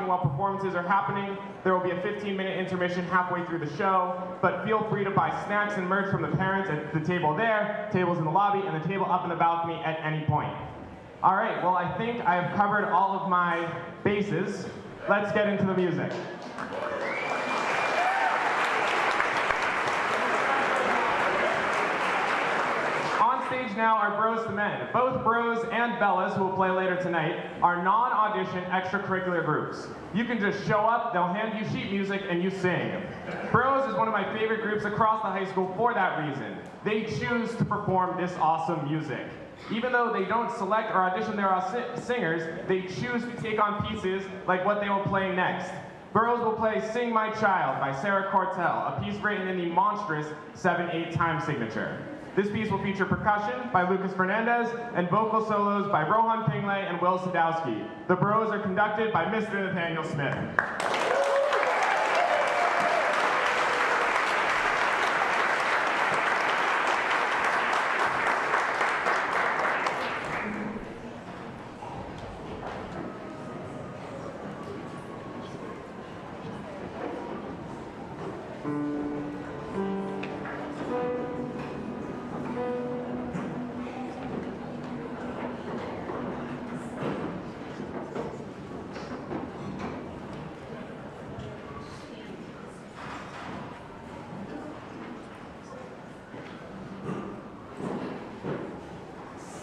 while performances are happening. There will be a 15-minute intermission halfway through the show, but feel free to buy snacks and merch from the parents at the table there, tables in the lobby, and the table up in the balcony at any point. All right, well, I think I have covered all of my bases. Let's get into the music. Stage now are Bros to Men. Both Bros and Bellas, who will play later tonight, are non-audition extracurricular groups. You can just show up, they'll hand you sheet music, and you sing. Bros is one of my favorite groups across the high school for that reason. They choose to perform this awesome music. Even though they don't select or audition their singers, they choose to take on pieces like what they will play next. Bros will play Sing My Child by Sarah Cortell, a piece written in the monstrous 7/8 time signature. This piece will feature percussion by Lucas Fernandez and vocal solos by Rohan Pinglay and Will Sadowski. The Bros are conducted by Mr. Nathaniel Smith.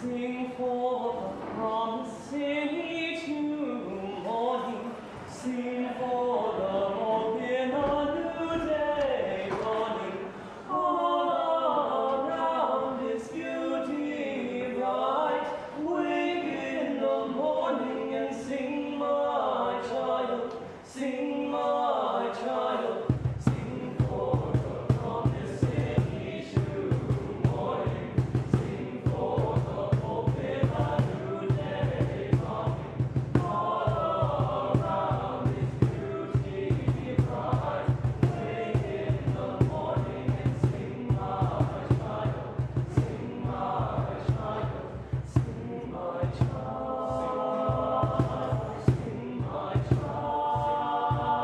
Sing for the promising to morning, sing for the hope in a new day dawning. All around is beauty bright. Wake in the morning and sing, my child, sing, my child. Sing for the promising to morning, sing for the hope in a new day dawning. All around is beauty bright. Wake in the morning and sing, my child, sing, my child, sing, my child, sing, my child.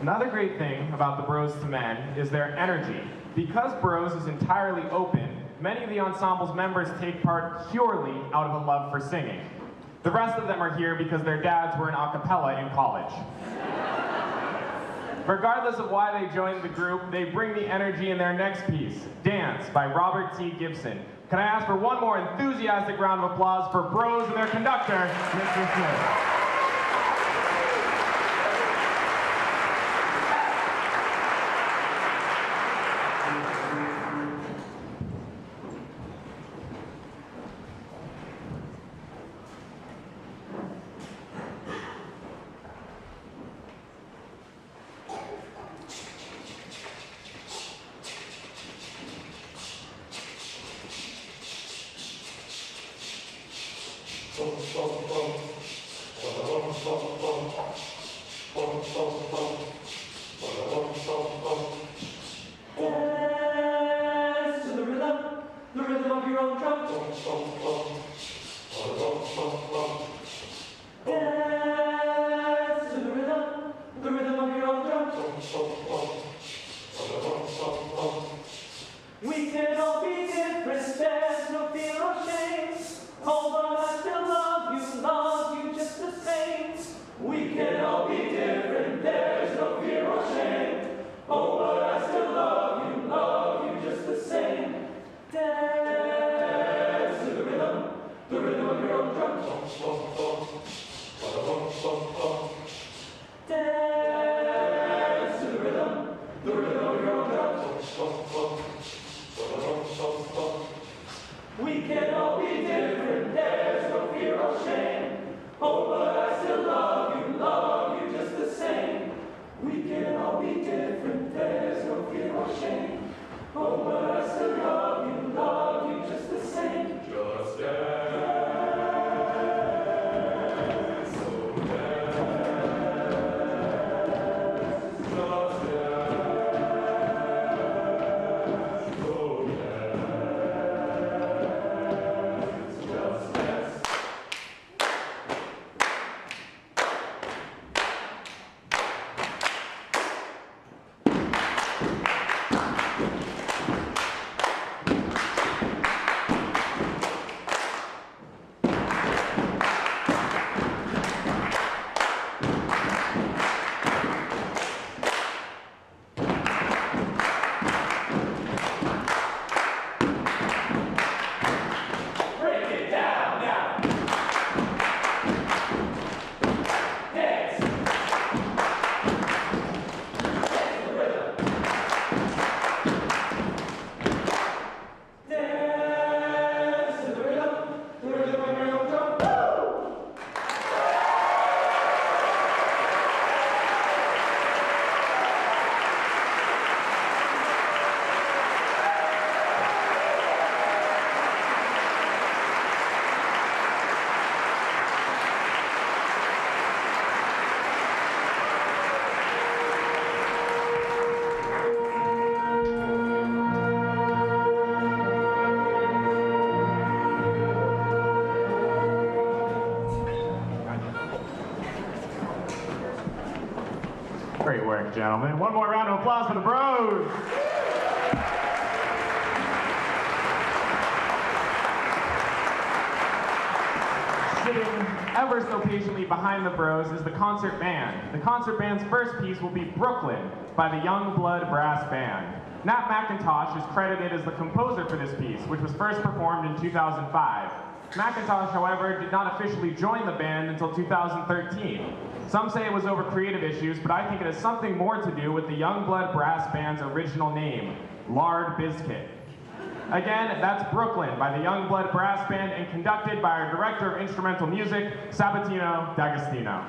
Another great thing about the Bros to Men is their energy. Because Bros is entirely open, many of the ensemble's members take part purely out of a love for singing. The rest of them are here because their dads were in a cappella in college. Regardless of why they joined the group, they bring the energy in their next piece, Dance by Robert T. Gibson. Can I ask for one more enthusiastic round of applause for Bros and their conductor, Mr. Smith. Dance to the rhythm of your own drum. Dance to the rhythm of your own drum. We can all be different, there's no fear or shame. Oh, but I still love you just the same. We can all be different, there's no fear or shame. Oh, but I still love you just the same. Dance to the rhythm of your own drum. Dance to the rhythm of your own drum. We can all be different, there's no fear or shame. Oh, but I still love you just the same. We can all be different, there's no fear or shame. Oh, but I still love you just the same. Just dance, so dance, just dance, so dance, just dance. Great work, gentlemen. One more round of applause for the Bros. Sitting ever so patiently behind the Bros is the concert band. The concert band's first piece will be Brooklyn by the Young Blood Brass Band. Nat McIntosh is credited as the composer for this piece, which was first performed in 2005. McIntosh, however, did not officially join the band until 2013. Some say it was over creative issues, but I think it has something more to do with the Young Blood Brass Band's original name, Lard Bizkit. Again, that's Brooklyn by the Young Blood Brass Band and conducted by our Director of Instrumental Music, Sabatino D'Agostino.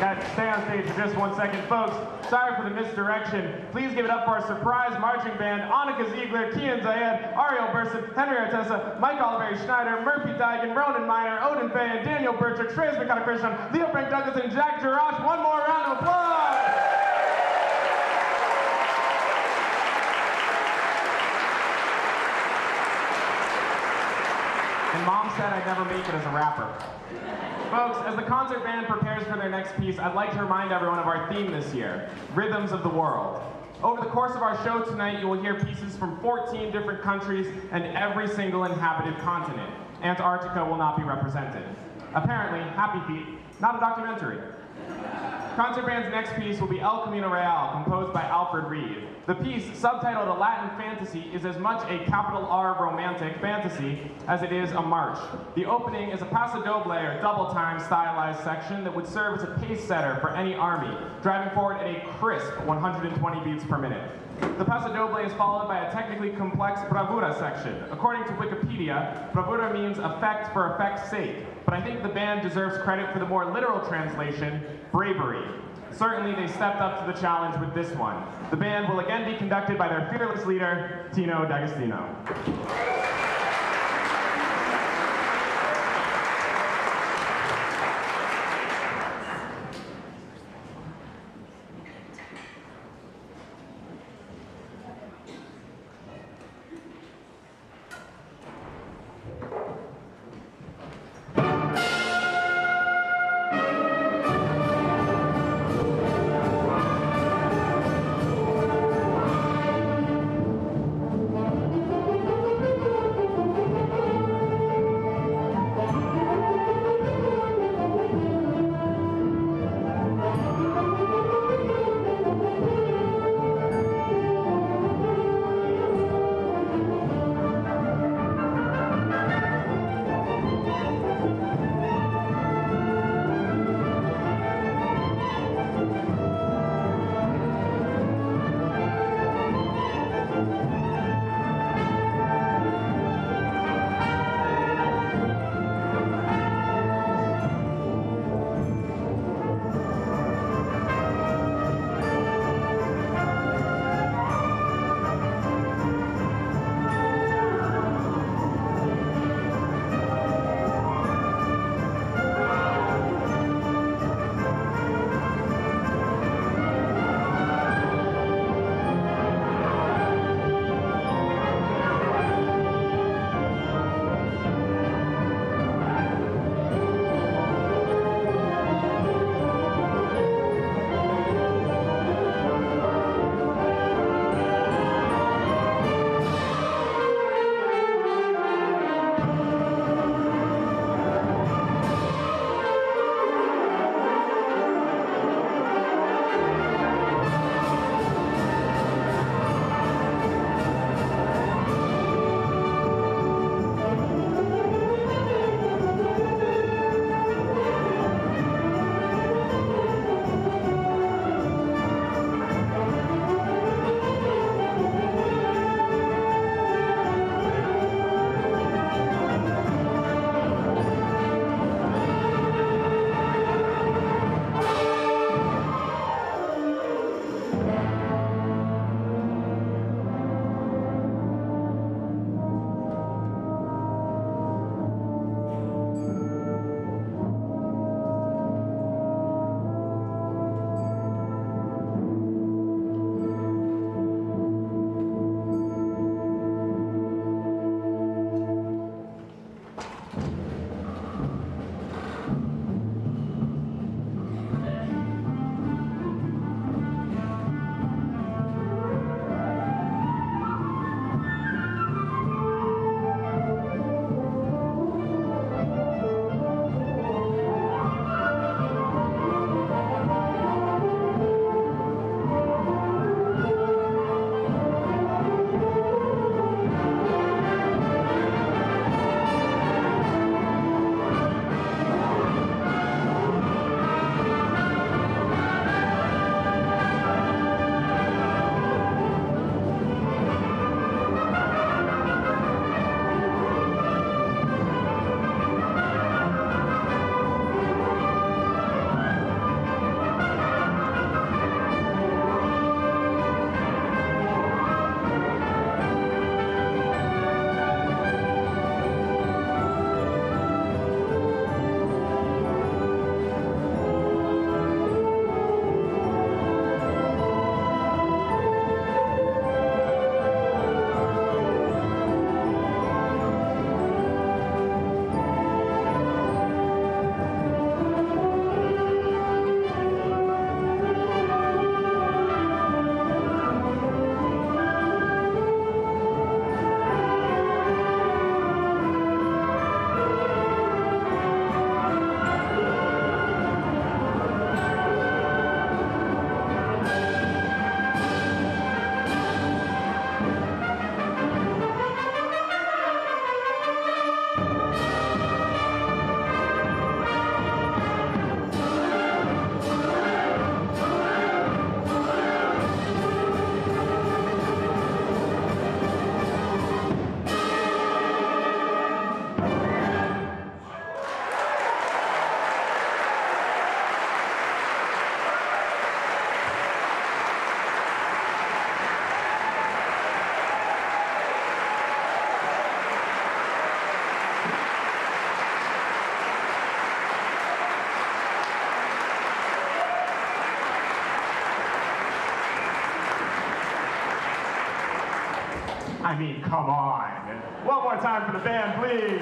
Stay on stage for just 1 second. Folks, sorry for the misdirection. Please give it up for our surprise marching band, Annika Ziegler, Kian Zayed, Ariel Burson, Henry Artesa, Mike Oliveri Schneider, Murphy Daigan, Ronan Miner, Odin Fay, and Daniel Burchard, Shreyas Krishnan, Leo Frank Douglas, and Jack Jarash. One more round of applause! And Mom said I'd never make it as a rapper. Folks, as the concert band prepares for their next piece, I'd like to remind everyone of our theme this year, Rhythms of the World. Over the course of our show tonight, you will hear pieces from 14 different countries and every single inhabited continent. Antarctica will not be represented. Apparently, Happy Feet, not a documentary. Concert band's next piece will be El Camino Real, composed by Alfred Reed. The piece, subtitled A Latin Fantasy, is as much a capital R romantic fantasy as it is a march. The opening is a paso doble, or double-time stylized section that would serve as a pace setter for any army, driving forward at a crisp 120 beats per minute. The paso doble is followed by a technically complex bravura section. According to Wikipedia, bravura means effect for effect's sake, but I think the band deserves credit for the more literal translation, bravery. Certainly they stepped up to the challenge with this one. The band will again be conducted by their fearless leader, Tino D'Agostino. I mean, come on. One more time for the band, please.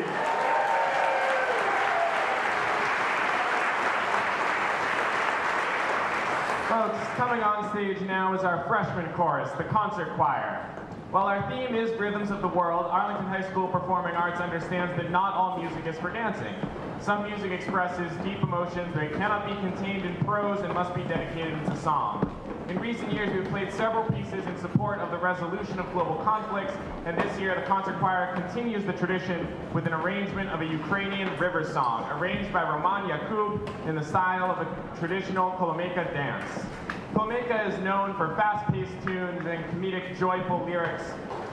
Folks, coming on stage now is our freshman chorus, the concert choir. While our theme is Rhythms of the World, Arlington High School Performing Arts understands that not all music is for dancing. Some music expresses deep emotions that cannot be contained in prose and must be dedicated to song. In recent years, we've played several pieces in support of the resolution of global conflicts, and this year the concert choir continues the tradition with an arrangement of a Ukrainian river song, arranged by Roman Yakub in the style of a traditional Kolomeyka dance. Kolomeyka is known for fast-paced tunes and comedic, joyful lyrics.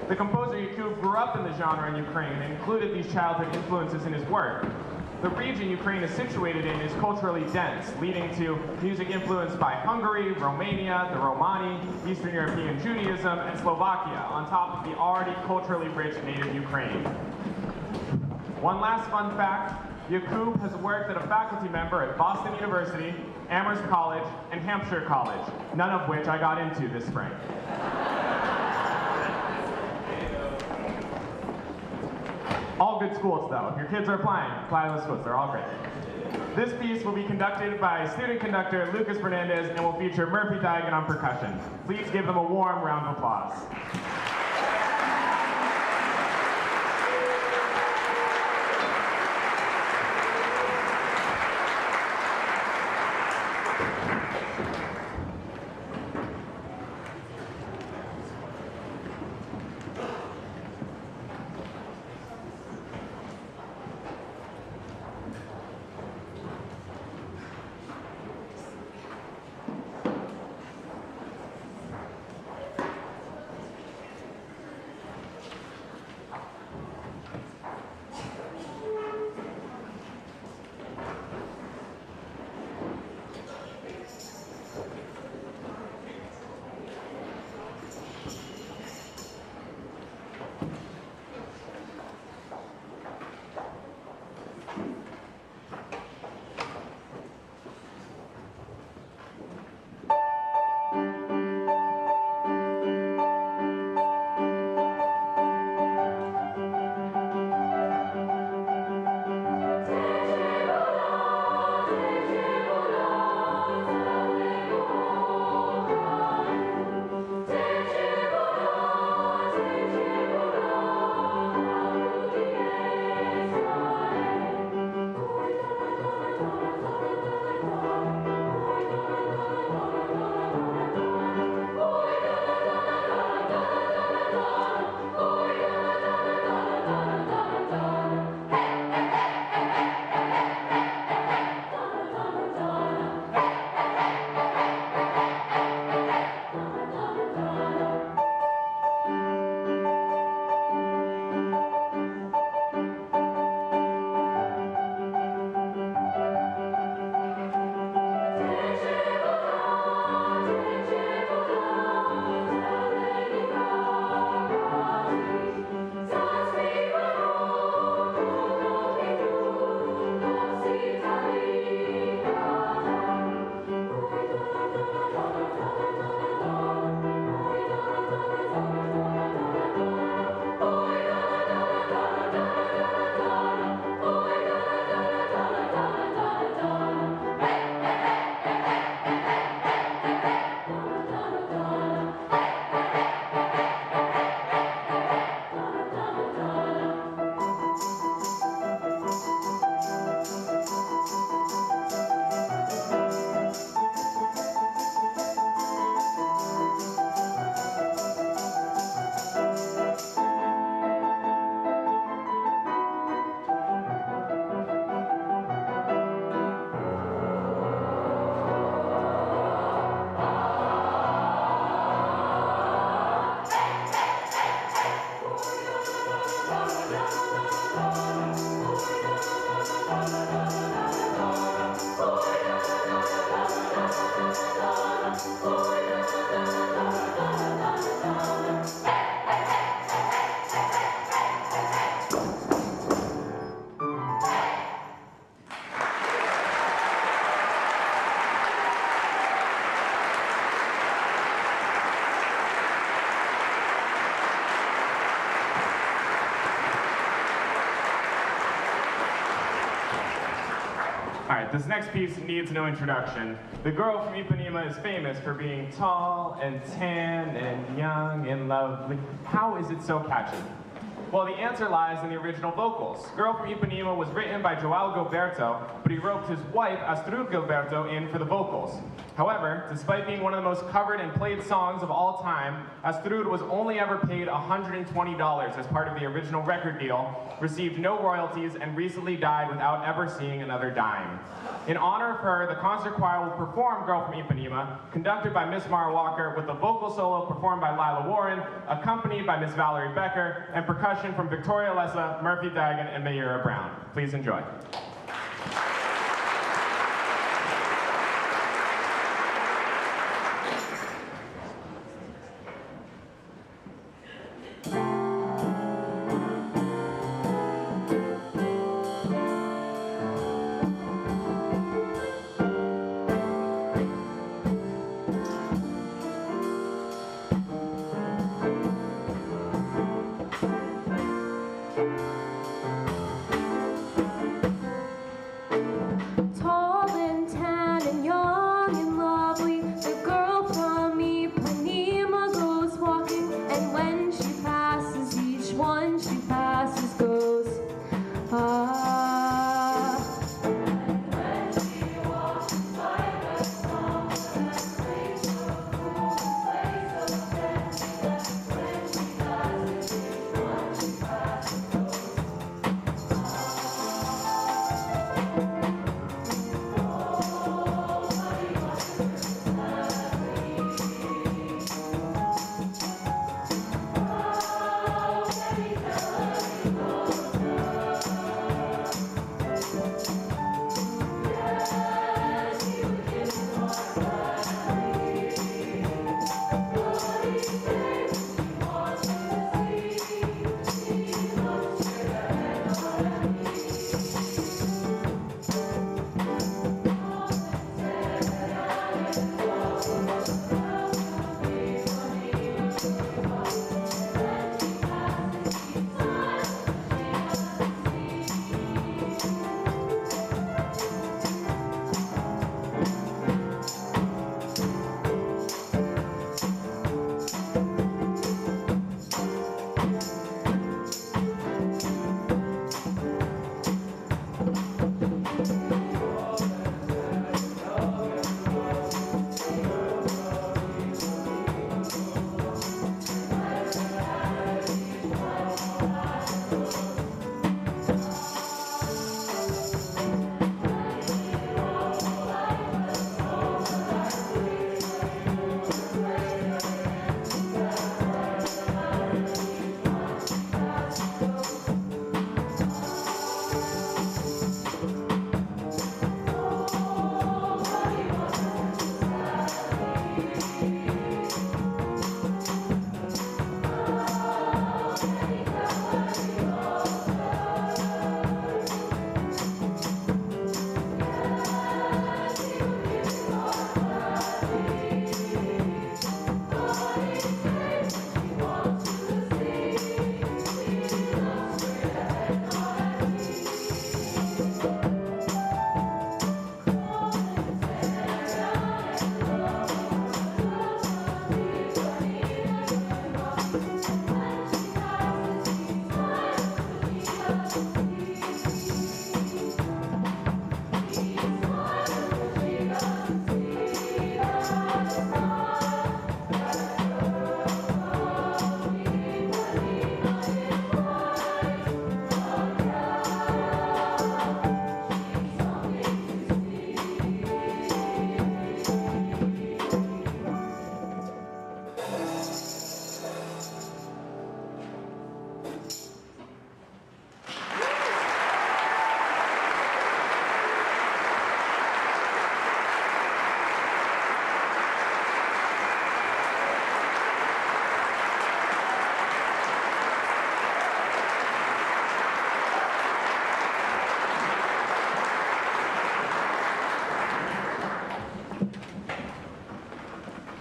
The composer Yakub grew up in the genre in Ukraine and included these childhood influences in his work. The region Ukraine is situated in is culturally dense, leading to music influenced by Hungary, Romania, the Romani, Eastern European Judaism, and Slovakia, on top of the already culturally rich native Ukraine. One last fun fact, Yakub has worked as a faculty member at Boston University, Amherst College, and Hampshire College, none of which I got into this spring. All good schools, though. If your kids are apply to those schools. They're all great. This piece will be conducted by student conductor Lucas Fernandez and will feature Murphy Diagon on percussion. Please give them a warm round of applause. All right, this next piece needs no introduction. The girl from Ipanema is famous for being tall and tan and young and lovely. How is it so catchy? Well, the answer lies in the original vocals. Girl from Ipanema was written by Joao Gilberto, but he roped his wife, Astrud Gilberto, in for the vocals. However, despite being one of the most covered and played songs of all time, Astrud was only ever paid $120 as part of the original record deal, received no royalties, and recently died without ever seeing another dime. In honor of her, the concert choir will perform Girl from Ipanema, conducted by Miss Mara Walker, with a vocal solo performed by Lila Warren, accompanied by Miss Valerie Becker, and percussion from Victoria Lessa, Murphy Dagan, and Mayura Brown. Please enjoy.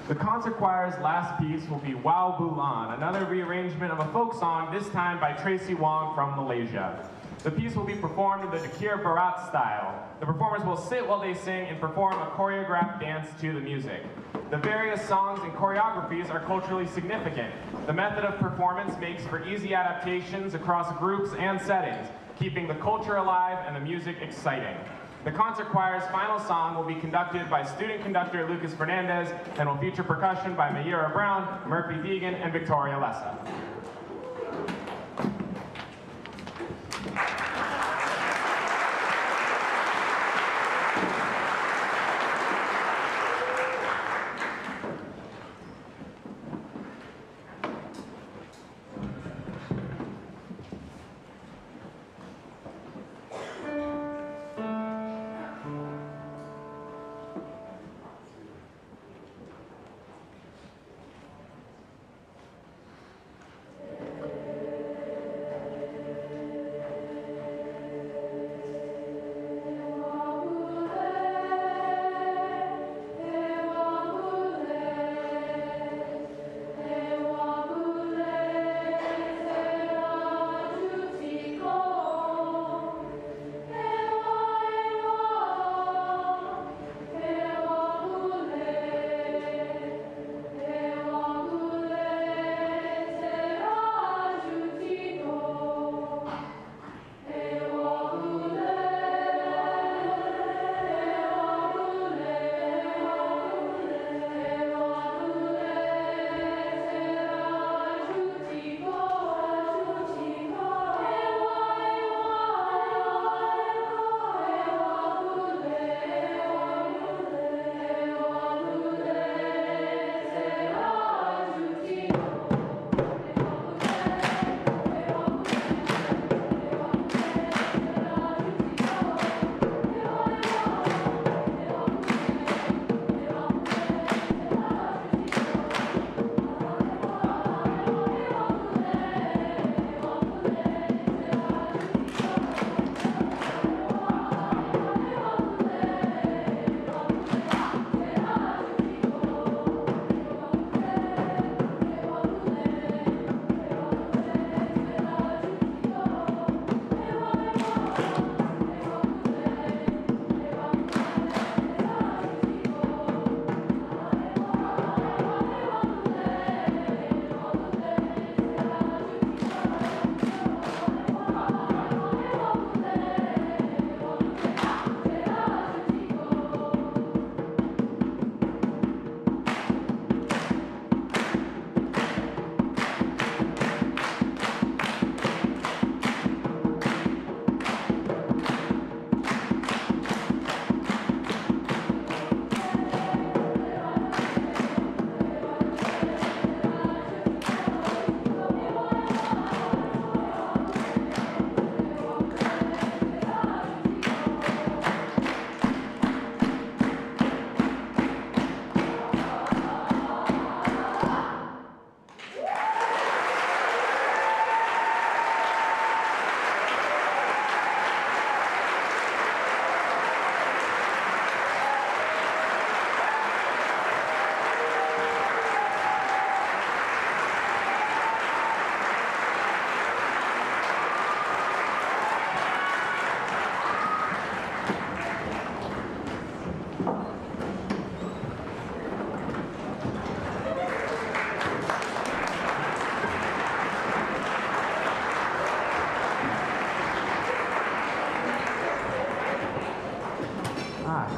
The concert choir's last piece will be Wow Bulan, another rearrangement of a folk song, this time by Tracy Wong from Malaysia. The piece will be performed in the Dakir Barat style. The performers will sit while they sing and perform a choreographed dance to the music. The various songs and choreographies are culturally significant. The method of performance makes for easy adaptations across groups and settings, keeping the culture alive and the music exciting. The concert choir's final song will be conducted by student conductor Lucas Fernandez and will feature percussion by Mayura Brown, Murphy Deegan, and Victoria Lessa.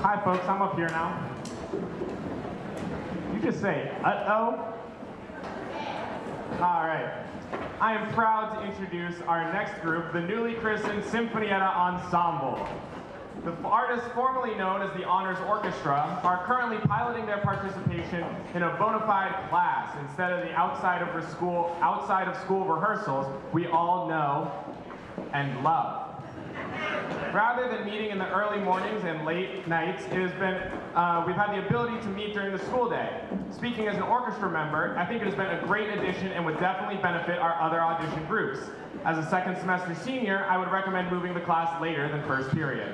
Hi folks, I'm up here now. You just say, uh-oh? All right. I am proud to introduce our next group, the newly christened Symphonetta Ensemble. The artists formerly known as the Honors Orchestra are currently piloting their participation in a bona fide class instead of the outside of school rehearsals we all know and love. Rather than meeting in the early mornings and late nights, we've had the ability to meet during the school day. Speaking as an orchestra member, I think it has been a great addition and would definitely benefit our other audition groups. As a second semester senior, I would recommend moving the class later than first period.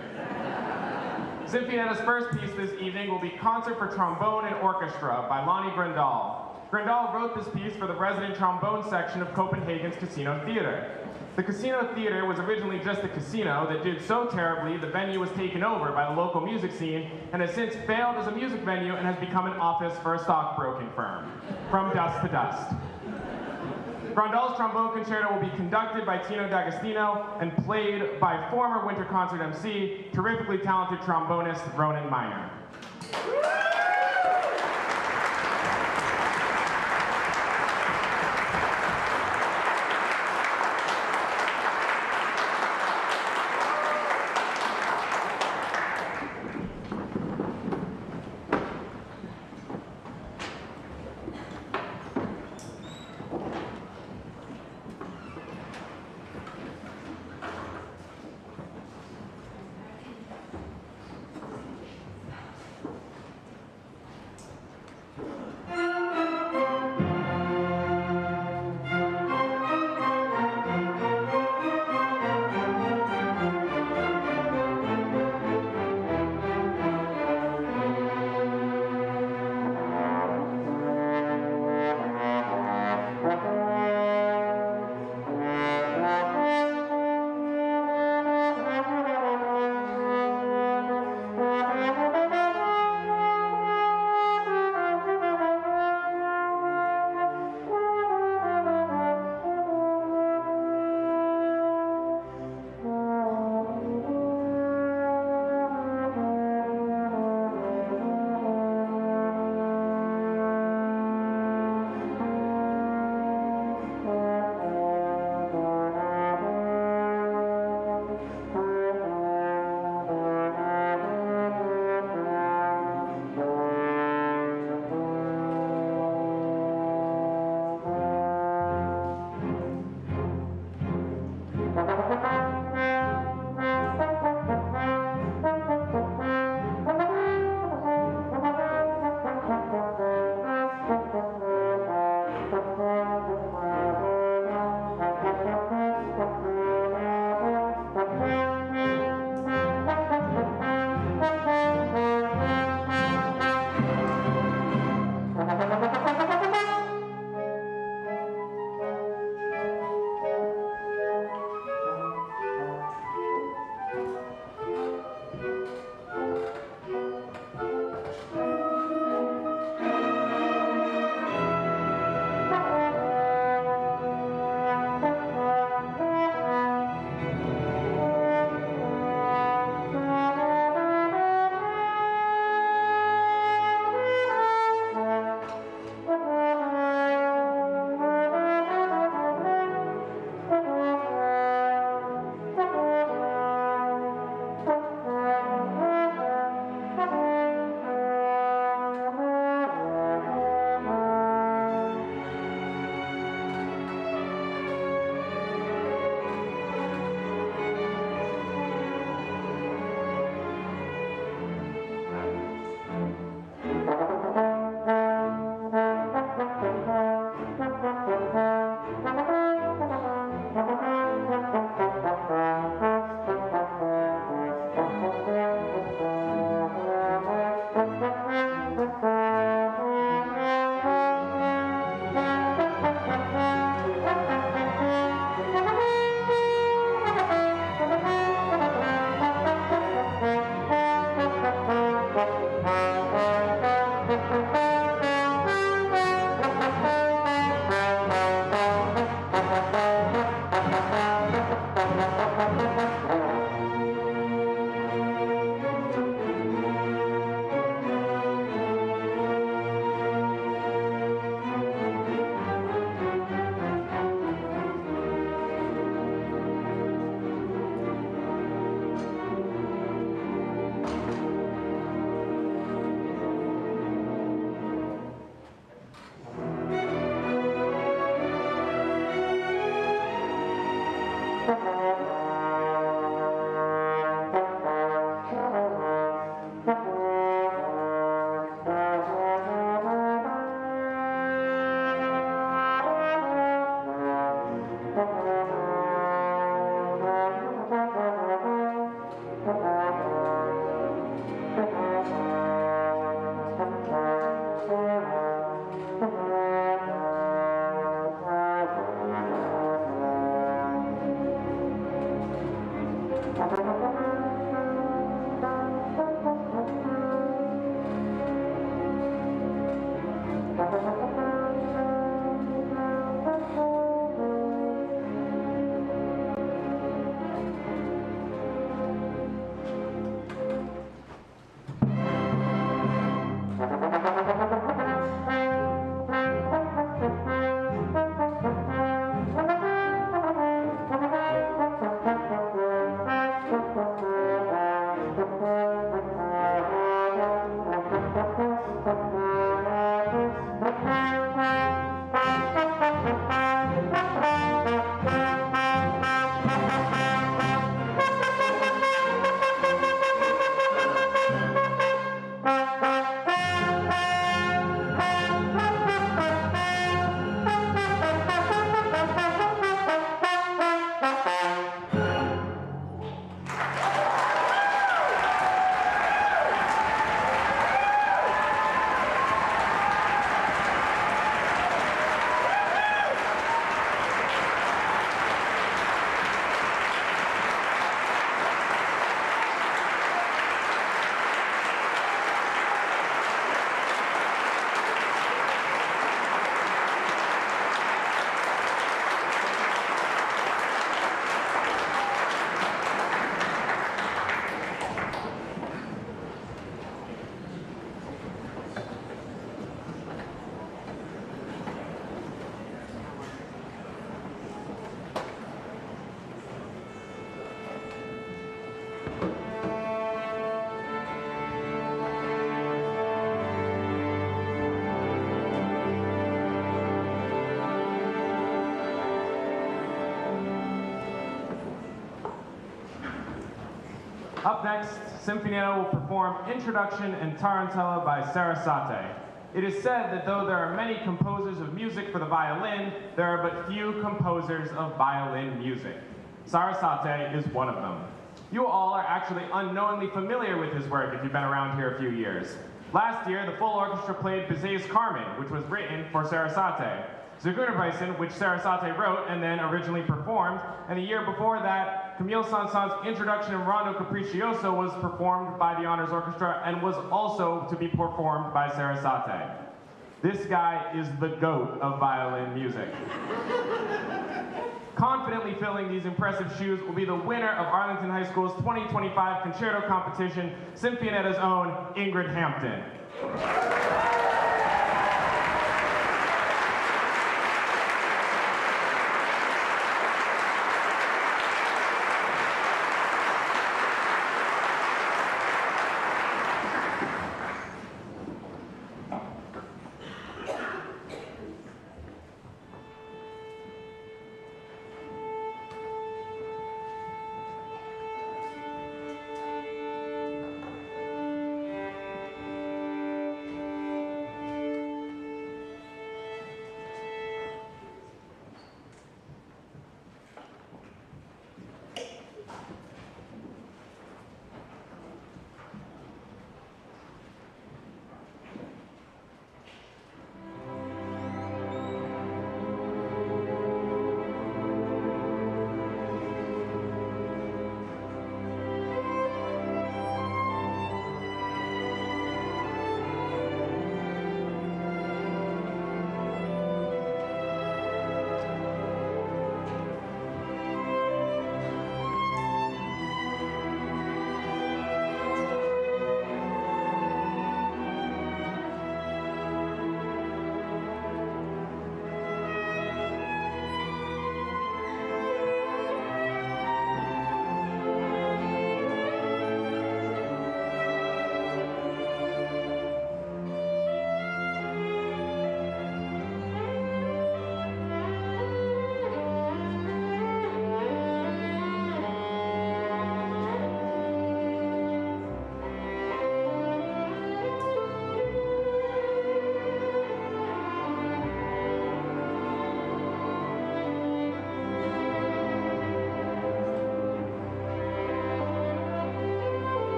Symphonetta's first piece this evening will be Concert for Trombone and Orchestra by Lonnie Brindall. Grandal wrote this piece for the resident trombone section of Copenhagen's Casino Theater. The Casino Theater was originally just a casino that did so terribly the venue was taken over by the local music scene and has since failed as a music venue and has become an office for a stockbroking firm. From dust to dust. Grandal's trombone concerto will be conducted by Tino D'Agostino and played by former Winter Concert MC, terrifically talented trombonist Ronan Miner. Up next, Symphonetta will perform Introduction and Tarantella by Sarasate. It is said that though there are many composers of music for the violin, there are but few composers of violin music. Sarasate is one of them. You all are actually unknowingly familiar with his work if you've been around here a few years. Last year, the full orchestra played Bizet's Carmen, which was written for Sarasate. Zigeunerweisen, which Sarasate wrote and then originally performed, and the year before that, Camille Saint-Saëns' Introduction in Rondo Capriccioso was performed by the Honors Orchestra and was also to be performed by Sarasate. This guy is the GOAT of violin music. Confidently filling these impressive shoes will be the winner of Arlington High School's 2025 concerto competition, Symphonetta's own Ingrid Hampton.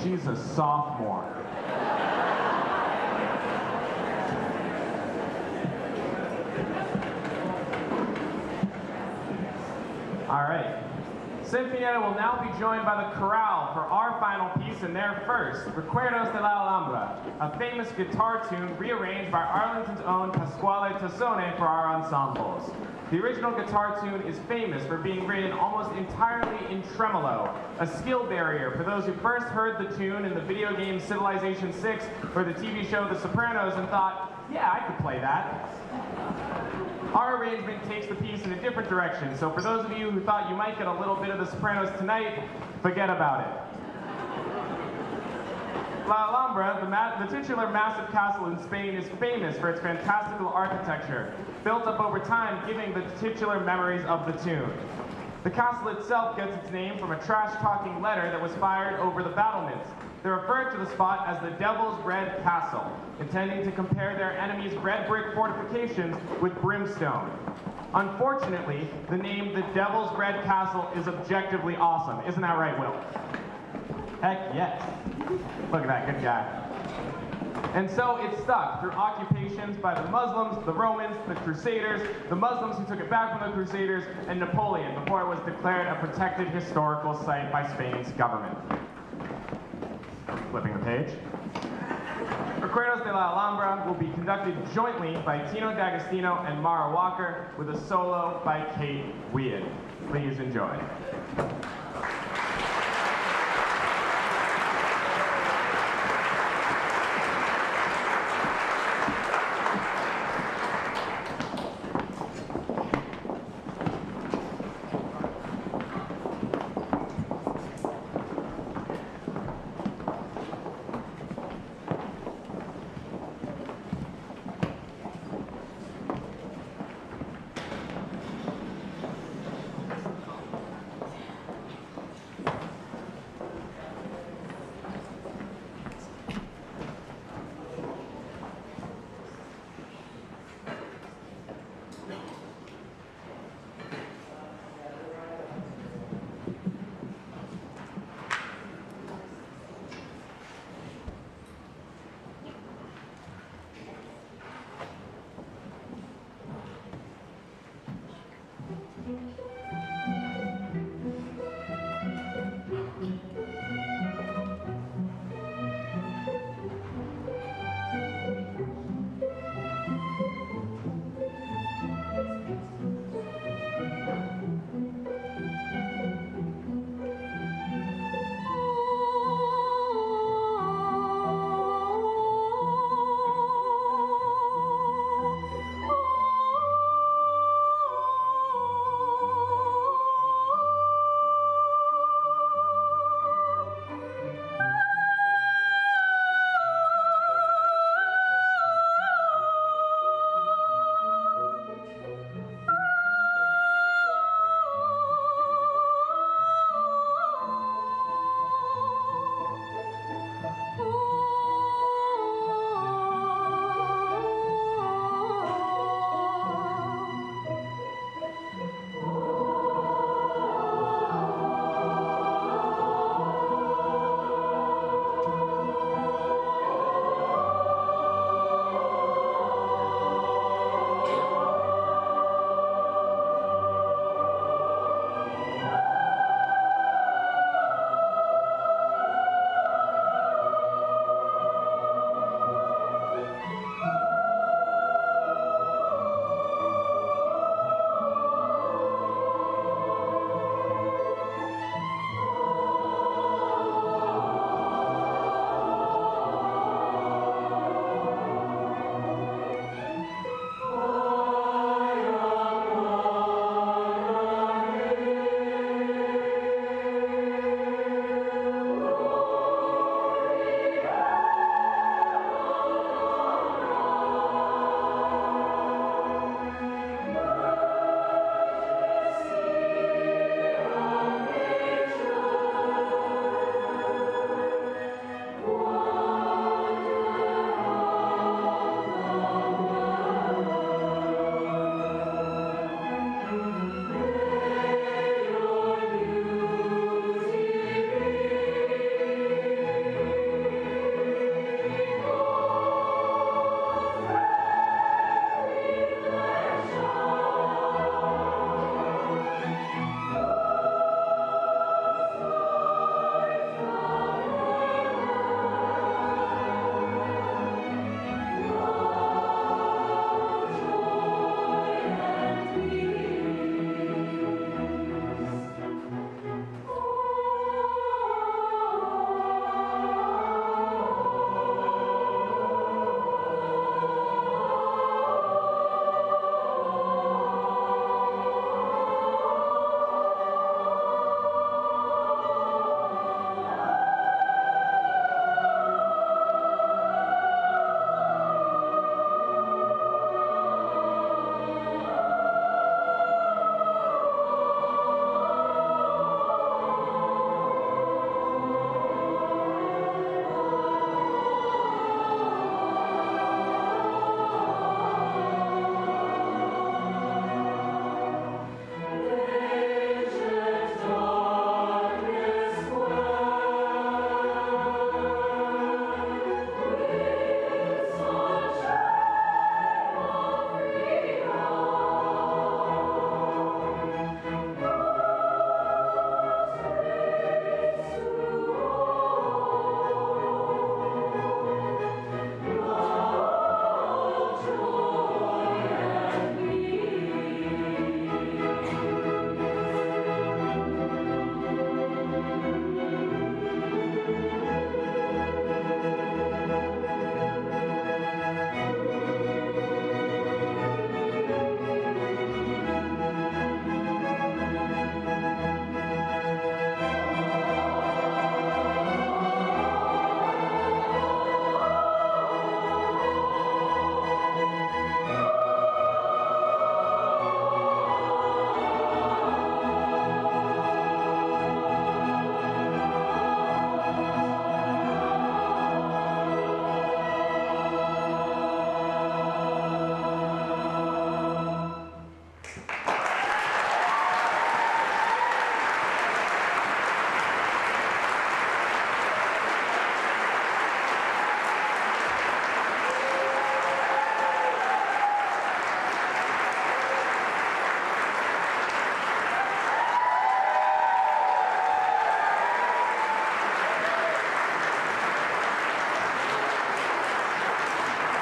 she's a sophomore. All right. Symphonetta will now be joined by the chorale for our final piece, and their first, Recuerdos de la Lombra, a famous guitar tune rearranged by Arlington's own Pasquale Tassone for our ensembles. The original guitar tune is famous for being written almost entirely in tremolo, a skill barrier for those who first heard the tune in the video game Civilization 6 or the TV show The Sopranos and thought, yeah, I could play that. Our arrangement takes the piece in a different direction, so for those of you who thought you might get a little bit of The Sopranos tonight, forget about it. La Alhambra, the titular massive castle in Spain, is famous for its fantastical architecture, built up over time, giving the titular memories of the tune. The castle itself gets its name from a trash-talking letter that was fired over the battlements. They referred to the spot as the Devil's Red Castle, intending to compare their enemies' red brick fortifications with brimstone. Unfortunately, the name the Devil's Red Castle is objectively awesome. Isn't that right, Will? Heck yes. Look at that, good guy. And so it stuck through occupations by the Muslims, the Romans, the Crusaders, the Muslims who took it back from the Crusaders, and Napoleon before it was declared a protected historical site by Spain's government. Flipping the page. Recuerdos de la Alhambra will be conducted jointly by Tino D'Agostino and Mara Walker with a solo by Kate Weed. Please enjoy.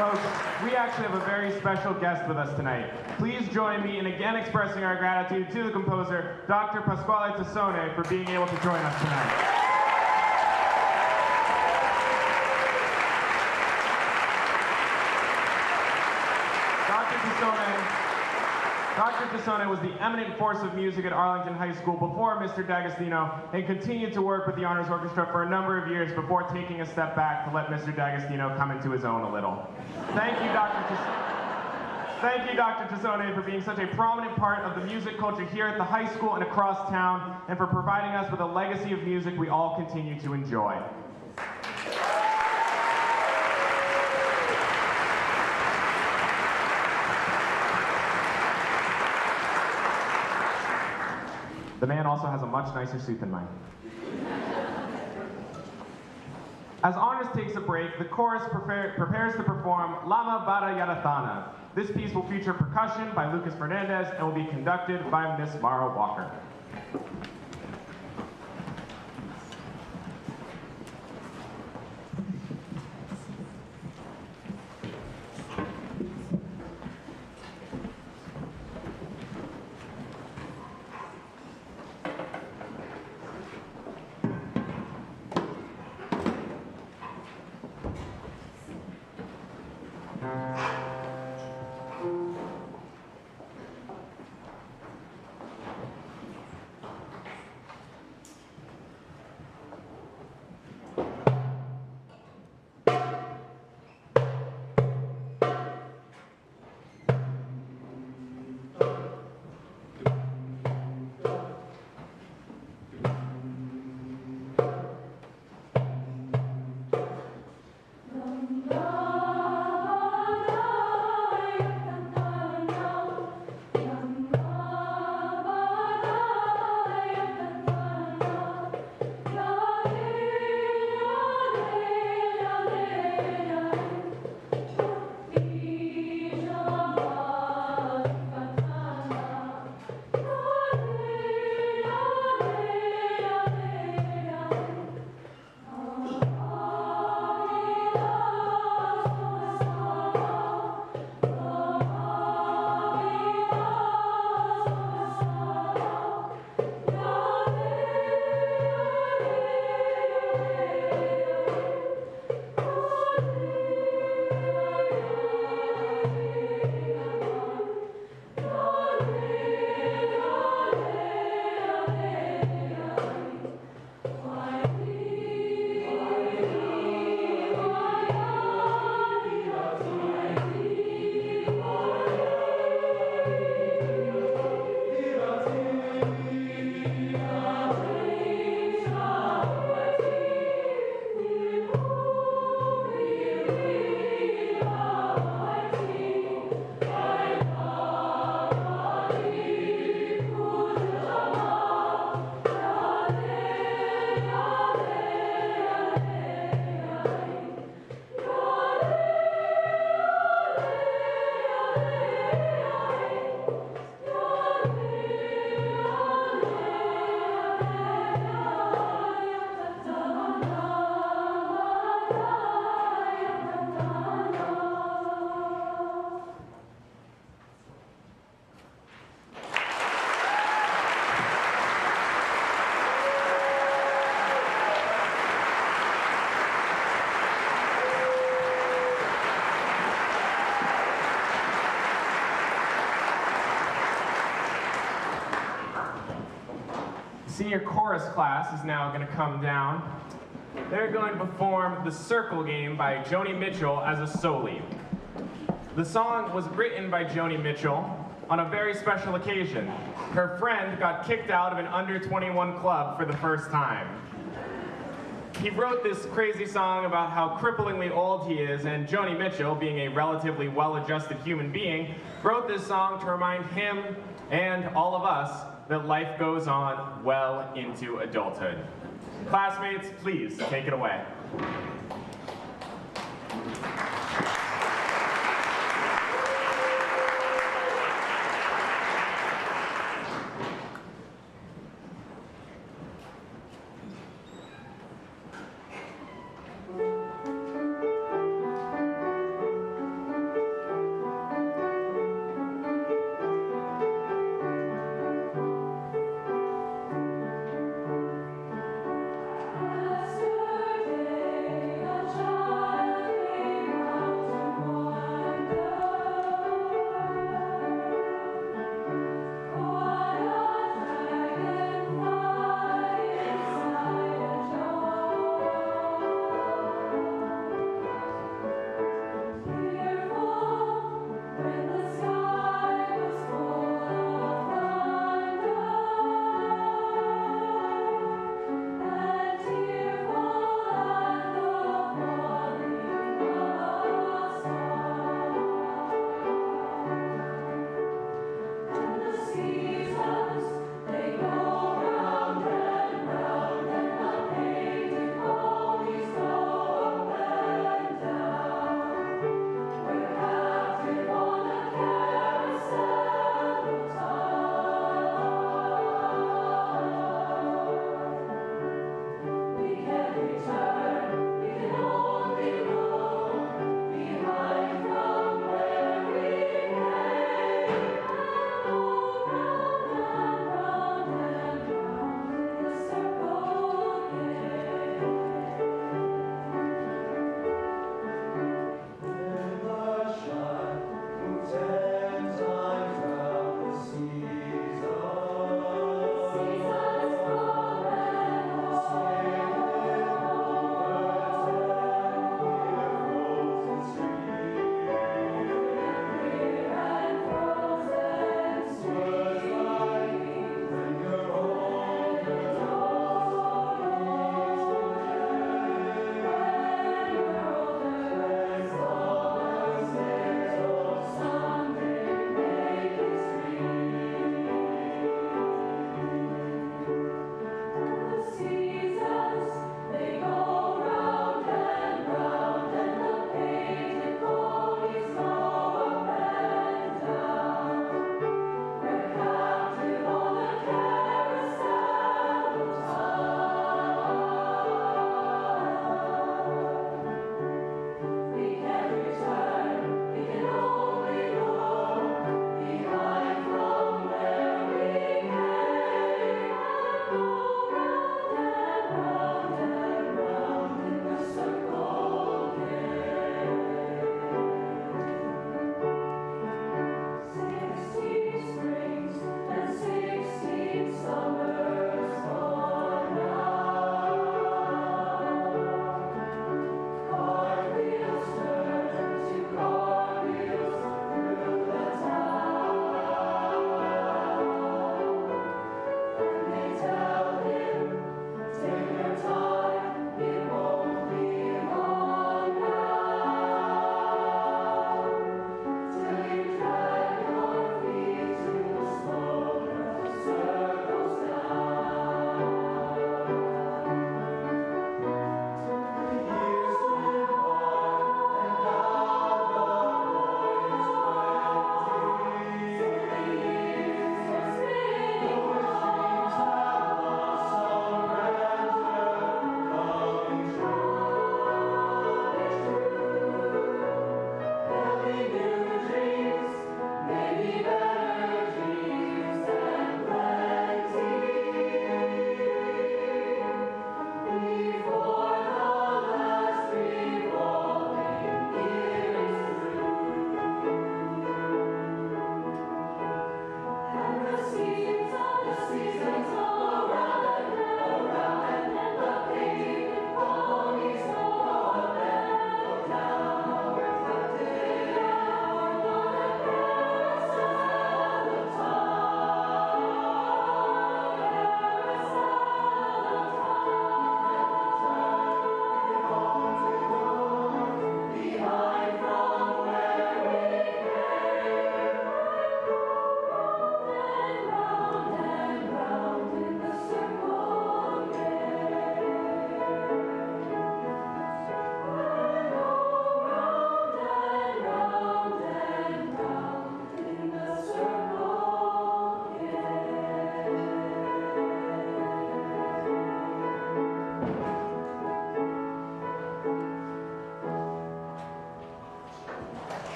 Folks, we actually have a very special guest with us tonight. Please join me in again expressing our gratitude to the composer, Dr. Pasquale Tassone, for being able to join us tonight. Dr. Tassone was the eminent force of music at Arlington High School before Mr. D'Agostino, and continued to work with the Honors Orchestra for a number of years before taking a step back to let Mr. D'Agostino come into his own a little. Thank you, Dr. Tassone, for being such a prominent part of the music culture here at the high school and across town, and for providing us with a legacy of music we all continue to enjoy. The man also has a much nicer suit than mine. As Honors takes a break, the chorus prepares to perform Lama Bada Yadathana. This piece will feature percussion by Lucas Fernandez and will be conducted by Miss Mara Walker. Senior chorus class is now going to come down. They're going to perform The Circle Game by Joni Mitchell as a soli. The song was written by Joni Mitchell on a very special occasion. Her friend got kicked out of an under-21 club for the first time. He wrote this crazy song about how cripplingly old he is, and Joni Mitchell, being a relatively well-adjusted human being, wrote this song to remind him and all of us that life goes on well into adulthood. Classmates, please take it away.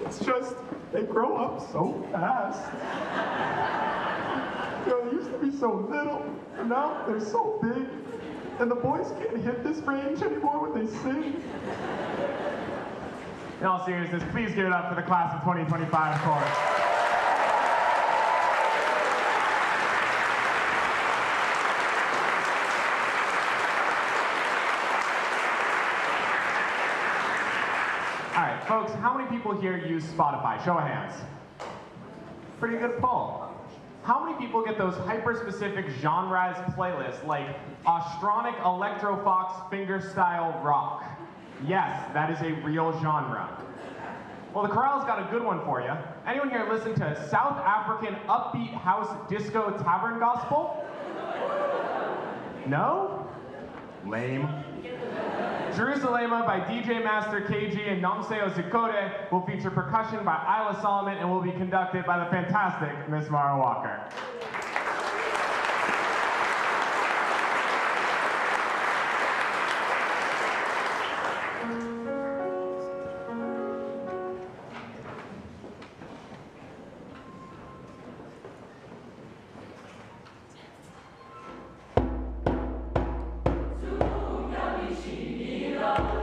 It's just, they grow up so fast. You know, they used to be so little, and now they're so big. And the boys can't hit this range anymore when they sing. In all seriousness, please give it up for the class of 2025 chorus. All right, folks, how many people here use Spotify? Show of hands. Pretty good poll. How many people get those hyper-specific genre-ized playlists like Austronic Electrofox Fingerstyle Rock? Yes, that is a real genre. Well, the chorale's got a good one for you. Anyone here listen to South African upbeat house disco tavern gospel? No? Lame. Jerusalema by DJ Master KG and Namseo Zikode will feature percussion by Isla Solomon and will be conducted by the fantastic Miss Mara Walker. Yeah.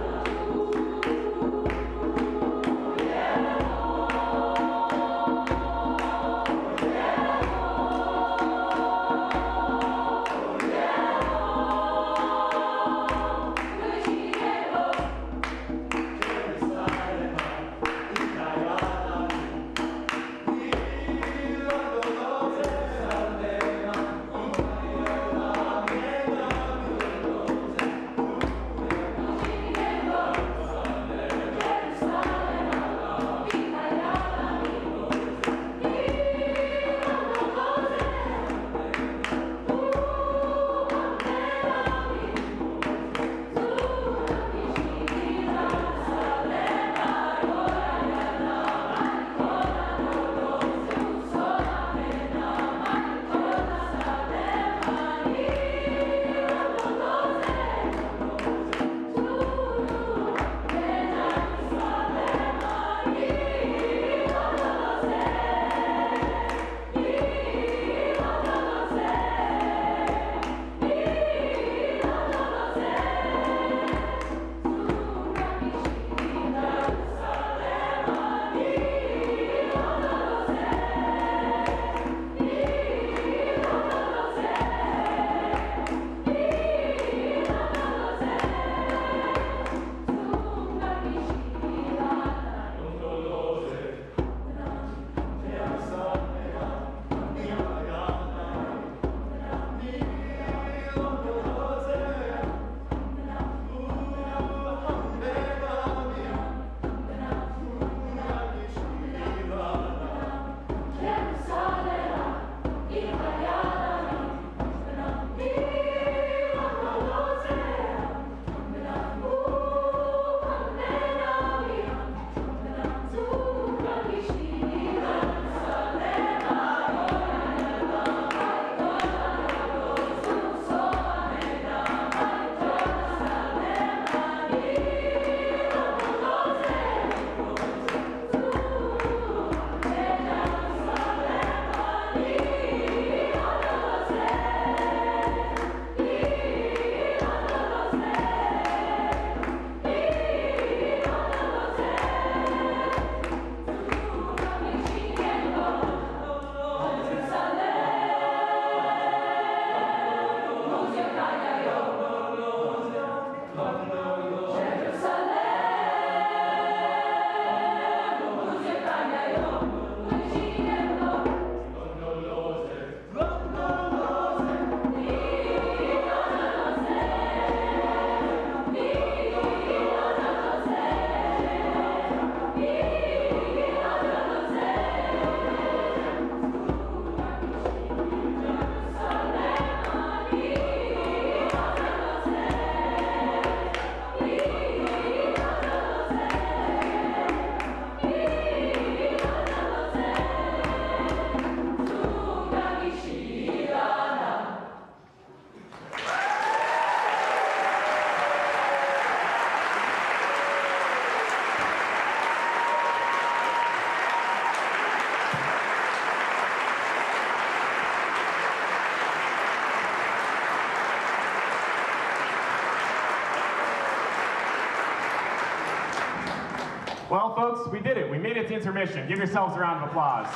Well, folks, we did it. We made it to intermission. Give yourselves a round of applause.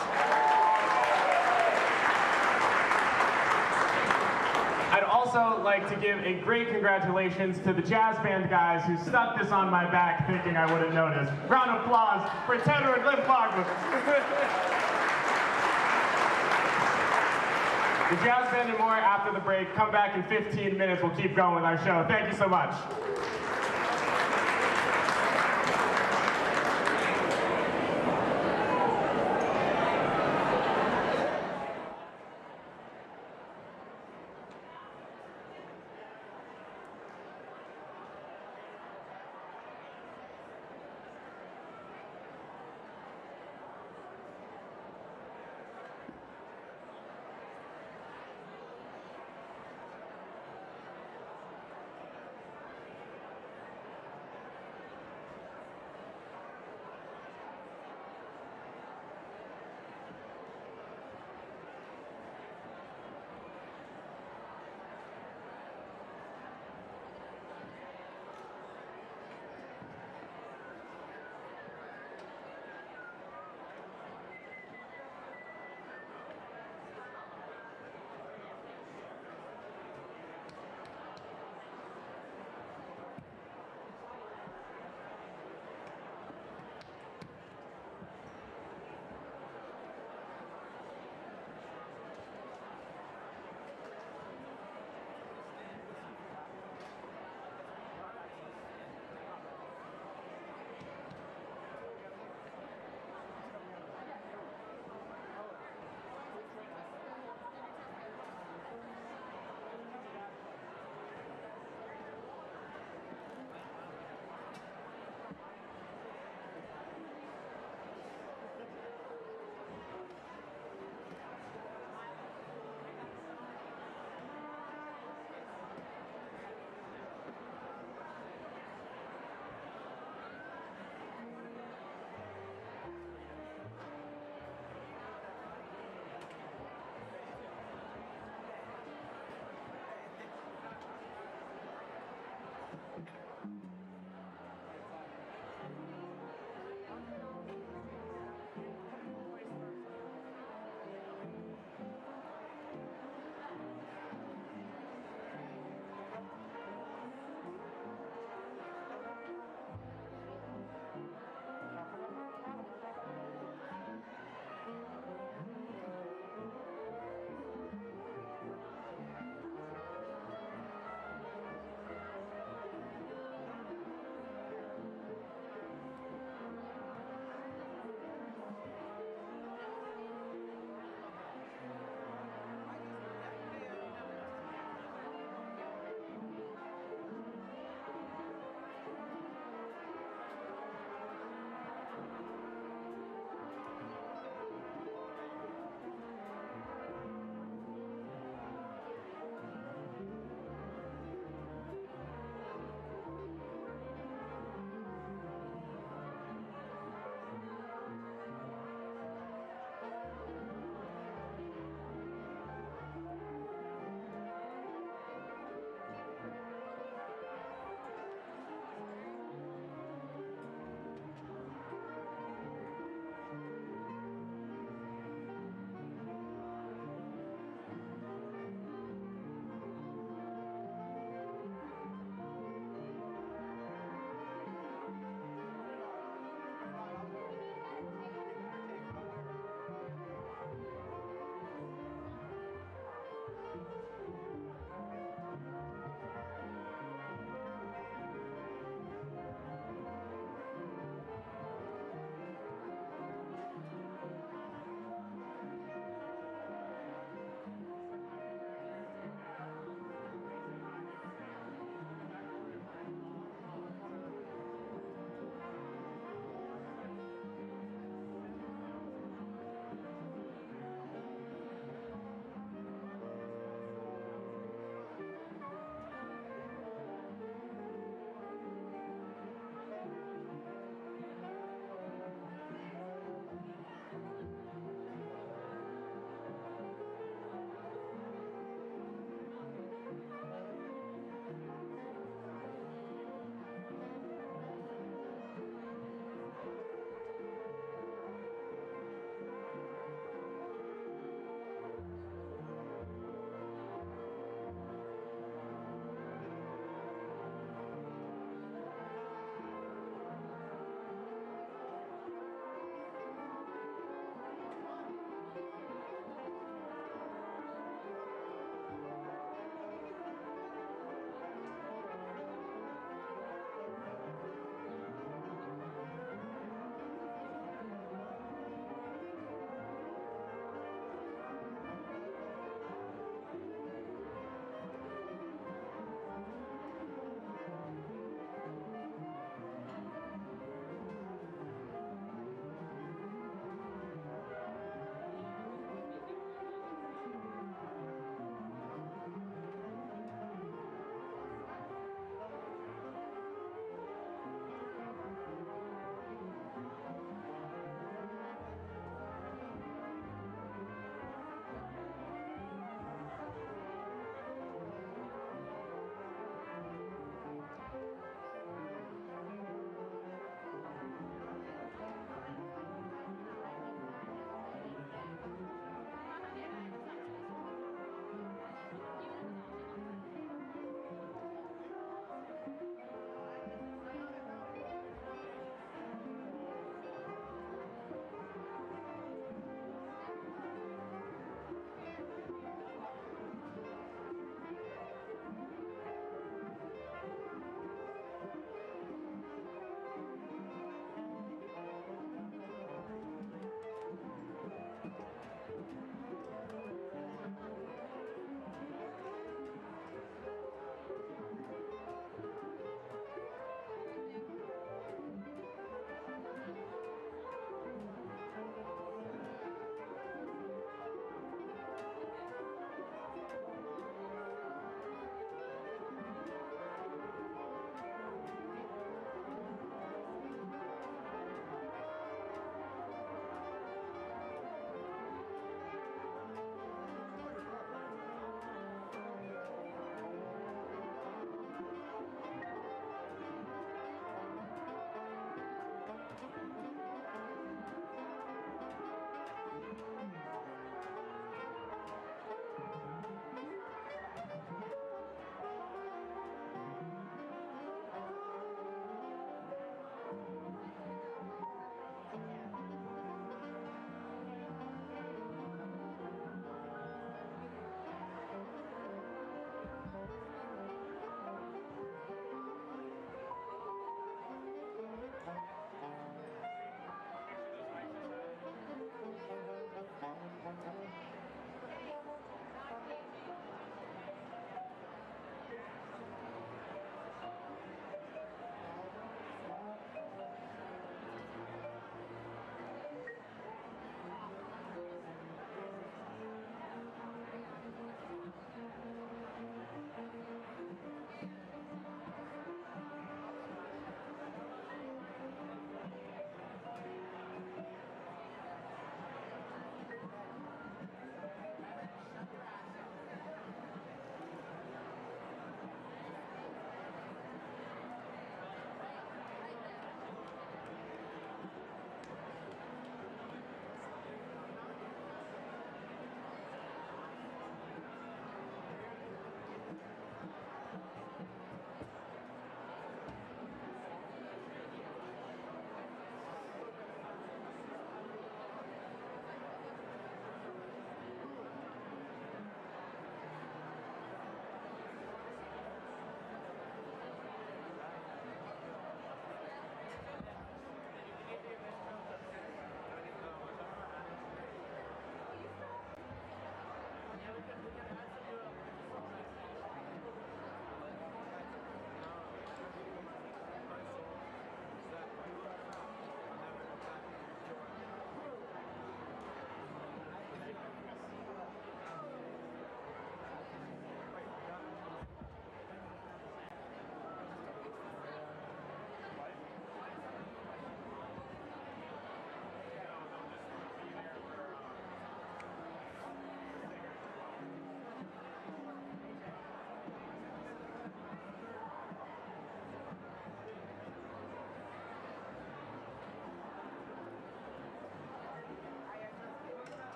I'd also like to give a great congratulations to the jazz band guys who stuck this on my back thinking I wouldn't notice. Round of applause for Tenor and Liv Bogman. The jazz band and more after the break. Come back in 15 minutes. We'll keep going with our show. Thank you so much.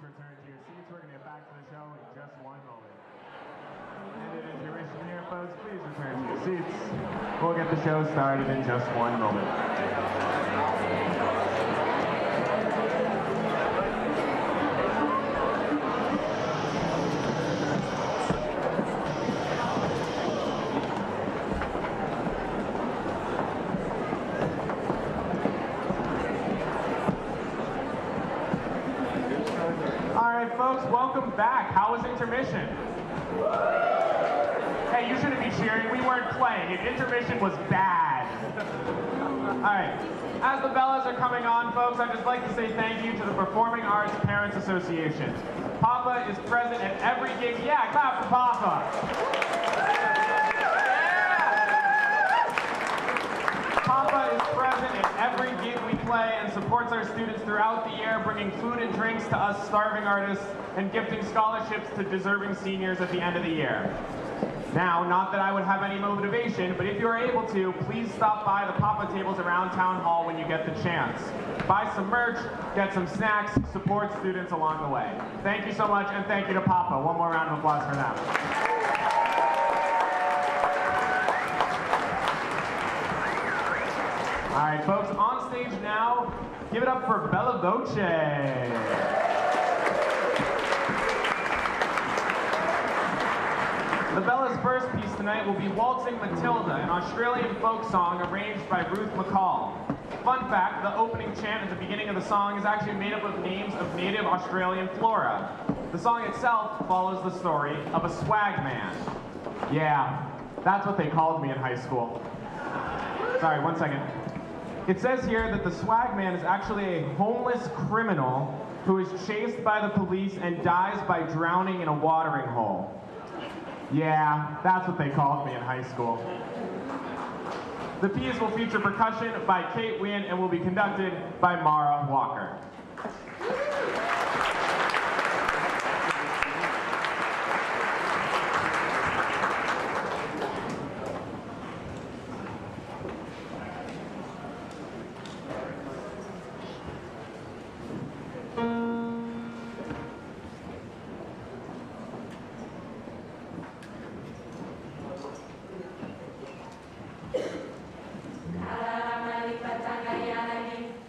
return to your seats. We're going to get back to the show in just one moment. And it is your mission here, folks. Please return to your seats. We'll get the show started in just one moment. Folks, welcome back. How was intermission? Hey, you shouldn't be cheering. We weren't playing. Intermission was bad. All right. As the Bellas are coming on, folks, I'd just like to say thank you to the Performing Arts Parents Association. Papa is present at every gig. Yeah, clap for Papa. Papa is present at every gig we play and supports our students throughout the year, bringing food and drinks to us starving artists and gifting scholarships to deserving seniors at the end of the year. Now, not that I would have any motivation, but if you're able to, please stop by the Papa tables around Town Hall when you get the chance. Buy some merch, get some snacks, support students along the way. Thank you so much, and thank you to Papa. One more round of applause for them. All right, folks, on stage now, give it up for Bella Voce. The Bella's first piece tonight will be Waltzing Matilda, an Australian folk song arranged by Ruth McCall. Fun fact, the opening chant at the beginning of the song is actually made up of names of native Australian flora. The song itself follows the story of a swag man. Yeah, that's what they called me in high school. Sorry, one second. It says here that the swag man is actually a homeless criminal who is chased by the police and dies by drowning in a watering hole. Yeah, that's what they called me in high school. The piece will feature percussion by Kate Wynn and will be conducted by Mara Walker.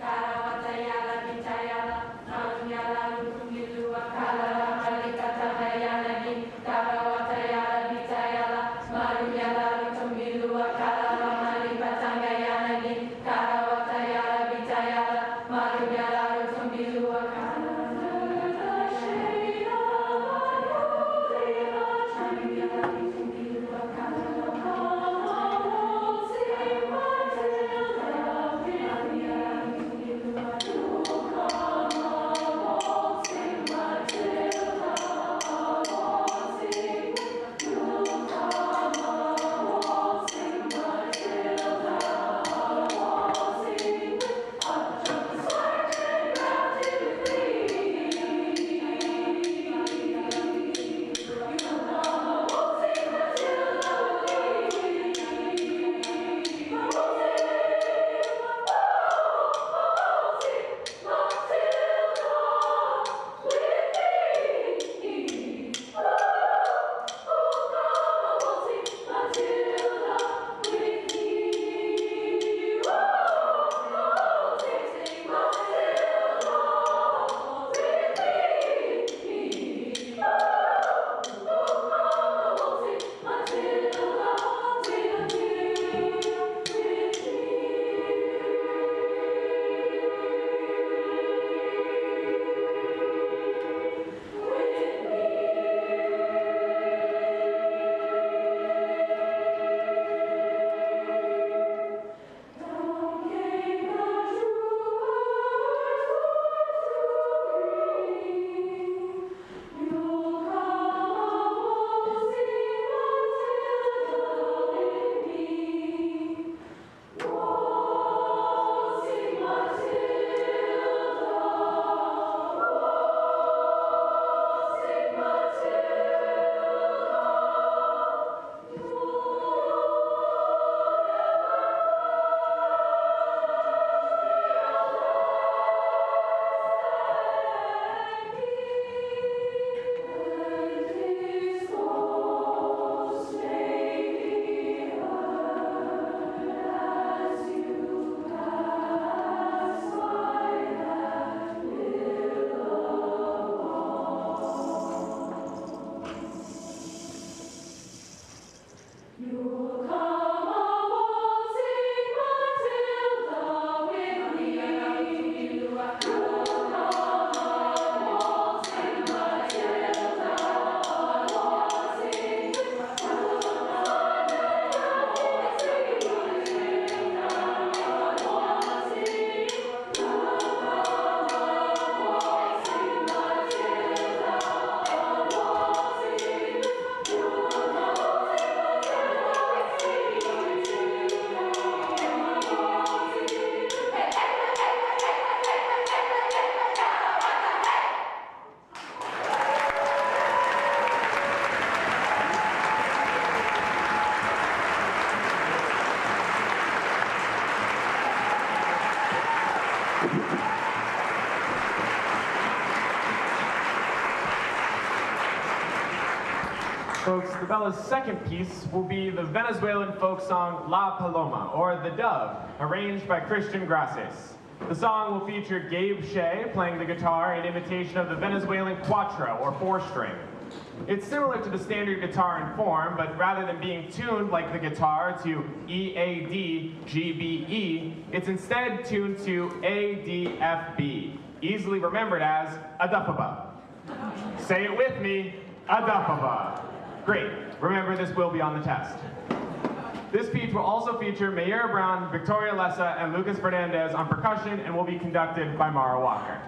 Karawatayala Vicaya Folks, the Bella's second piece will be the Venezuelan folk song La Paloma, or The Dove, arranged by Christian Graces. The song will feature Gabe Shea playing the guitar in imitation of the Venezuelan cuatro, or four-string. It's similar to the standard guitar in form, but rather than being tuned like the guitar to E, A, D, G, B, E, it's instead tuned to A, D, F, B, easily remembered as Adafaba. Say it with me, Adafaba. Great, remember this will be on the test. This piece will also feature Mayer Brown, Victoria Lessa, and Lucas Fernandez on percussion and will be conducted by Mara Walker.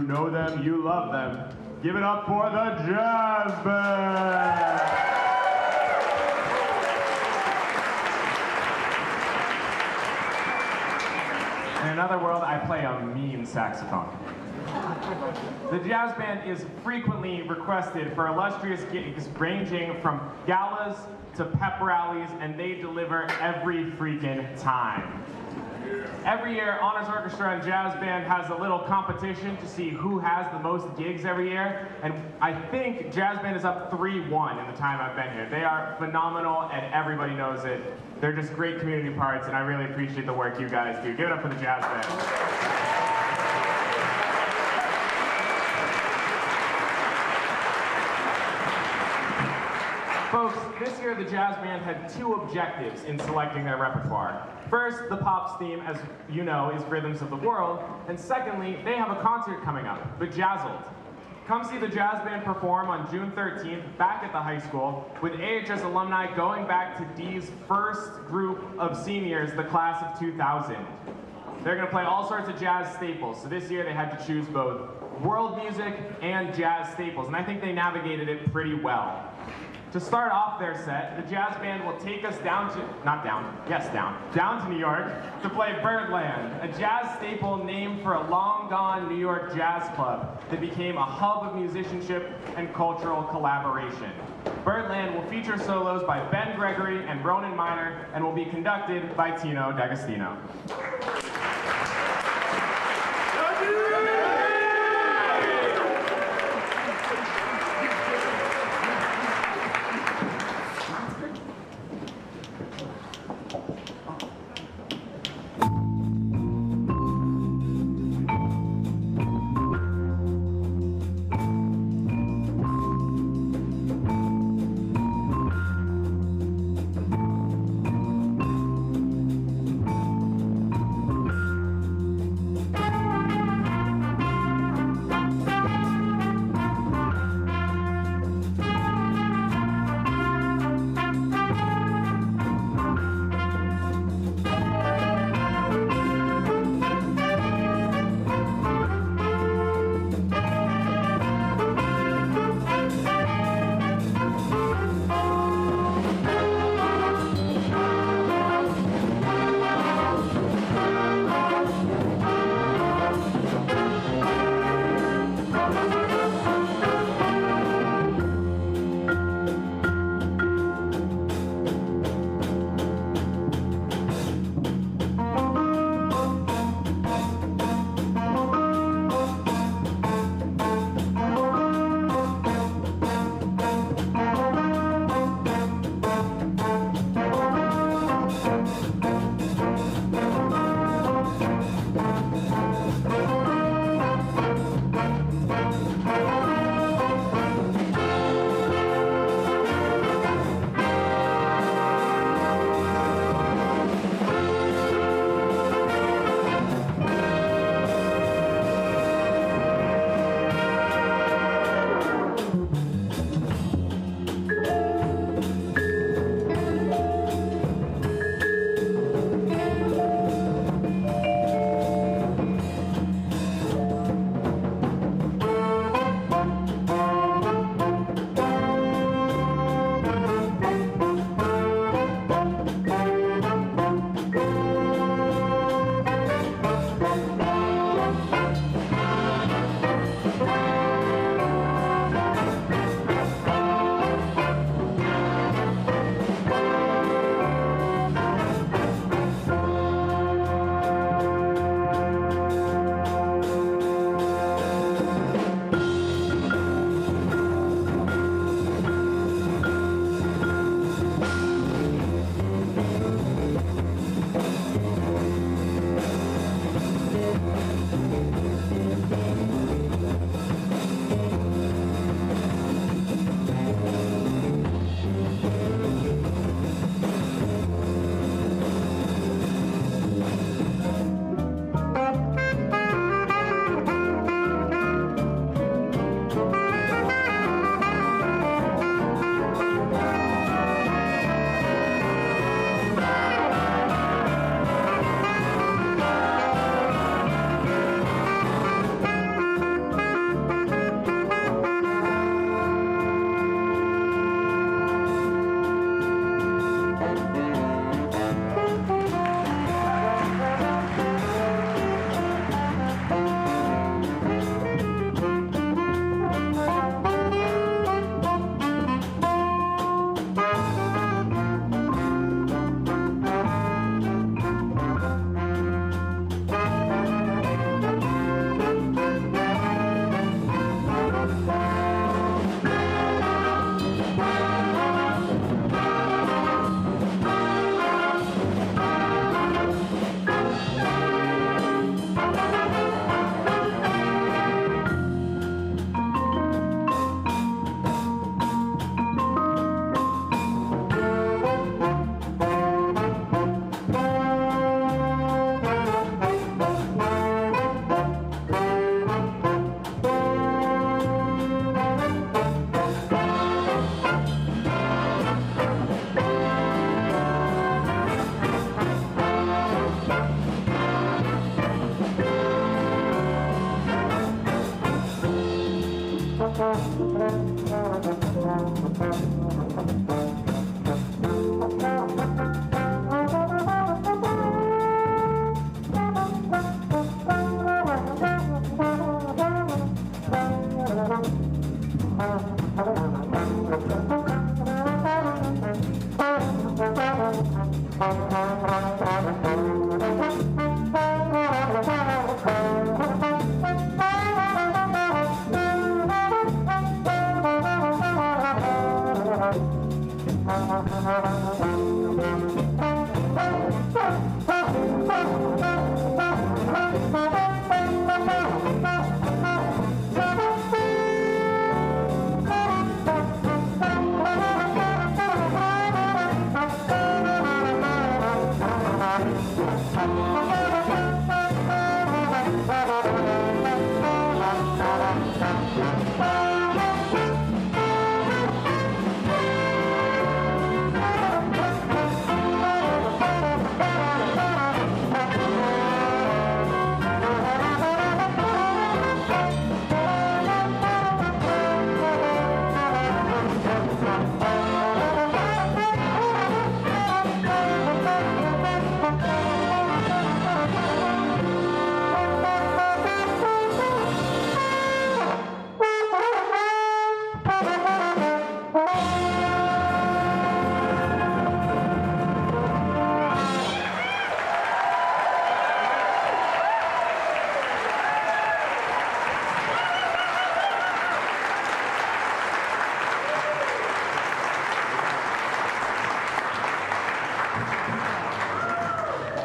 know them, you love them. Give it up for the Jazz Band! In another world, I play a mean saxophone. The Jazz Band is frequently requested for illustrious gigs ranging from galas to pep rallies, and they deliver every freaking time. Every year, Honors Orchestra and Jazz Band has a little competition to see who has the most gigs every year, and I think Jazz Band is up 3-1 in the time I've been here. They are phenomenal, and everybody knows it. They're just great community parts, and I really appreciate the work you guys do. Give it up for the Jazz Band. Folks, this year the Jazz Band had 2 objectives in selecting their repertoire. First, the Pops theme, as you know, is Rhythms of the World, and secondly, they have a concert coming up, Bejazzled. Come see the Jazz Band perform on June 13th back at the high school with AHS alumni going back to Dee's first group of seniors, the class of 2000. They're going to play all sorts of jazz staples, so this year they had to choose both world music and jazz staples, and I think they navigated it pretty well. To start off their set, the Jazz Band will take us down to New York to play Birdland, a jazz staple named for a long-gone New York jazz club that became a hub of musicianship and cultural collaboration. Birdland will feature solos by Ben Gregory and Ronan Miner and will be conducted by Tino D'Agostino.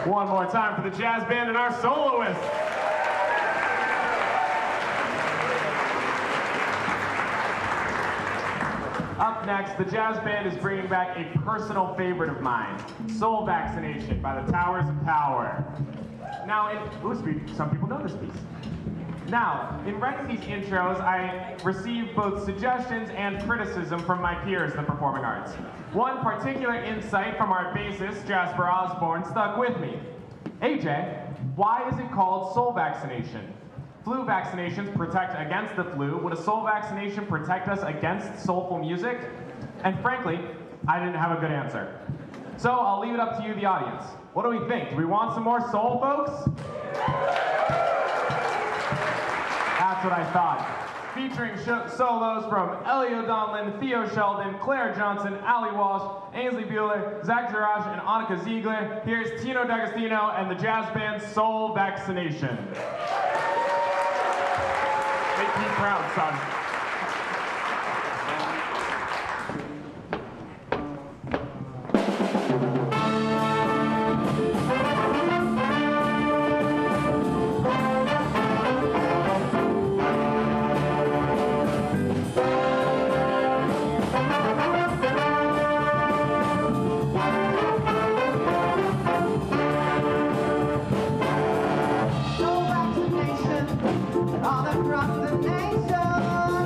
One more time for the jazz band and our soloist. Up next, the jazz band is bringing back a personal favorite of mine, Soul Vaccination by the Towers of Power. Now, some people know this piece. Now, in writing these intros, I received both suggestions and criticism from my peers in the performing arts. One particular insight from our bassist, Jasper Osborne, stuck with me. AJ, why is it called soul vaccination? Flu vaccinations protect against the flu. Would a soul vaccination protect us against soulful music? And frankly, I didn't have a good answer. So I'll leave it up to you, the audience. What do we think? Do we want some more soul, folks? That's what I thought. Featuring solos from Ellie O'Donnell, Theo Sheldon, Claire Johnson, Ali Walsh, Ainsley Bueller, Zach Garage, and Annika Ziegler. Here's Tino D'Agostino and the jazz band Soul Vaccination. Make me proud, son. All across the nation.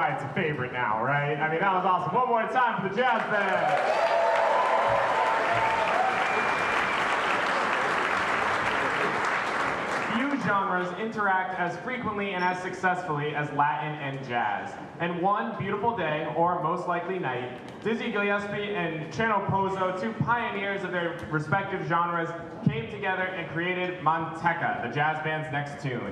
why it's a favorite now, right? I mean, that was awesome. One more time for the jazz band. Genres interact as frequently and as successfully as Latin and jazz. And one beautiful day, or most likely night, Dizzy Gillespie and Chano Pozo, two pioneers of their respective genres, came together and created Manteca, the jazz band's next tune.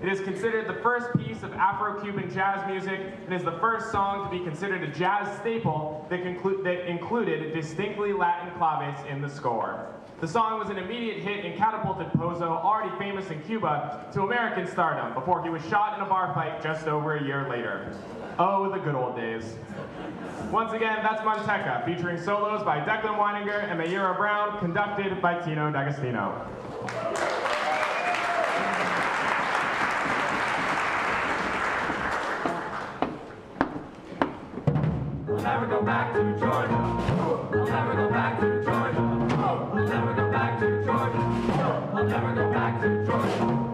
It is considered the first piece of Afro-Cuban jazz music and is the first song to be considered a jazz staple that included distinctly Latin claves in the score. The song was an immediate hit and catapulted Pozo, already famous in Cuba, to American stardom before he was shot in a bar fight just over a year later. Oh, the good old days. Once again, that's Manteca, featuring solos by Declan Weininger and Mayura Brown, conducted by Tino D'Agostino. I'll never go back to Georgia. I'll never go back to Georgia. I'll never go back to Georgia. I'll never go back to Georgia.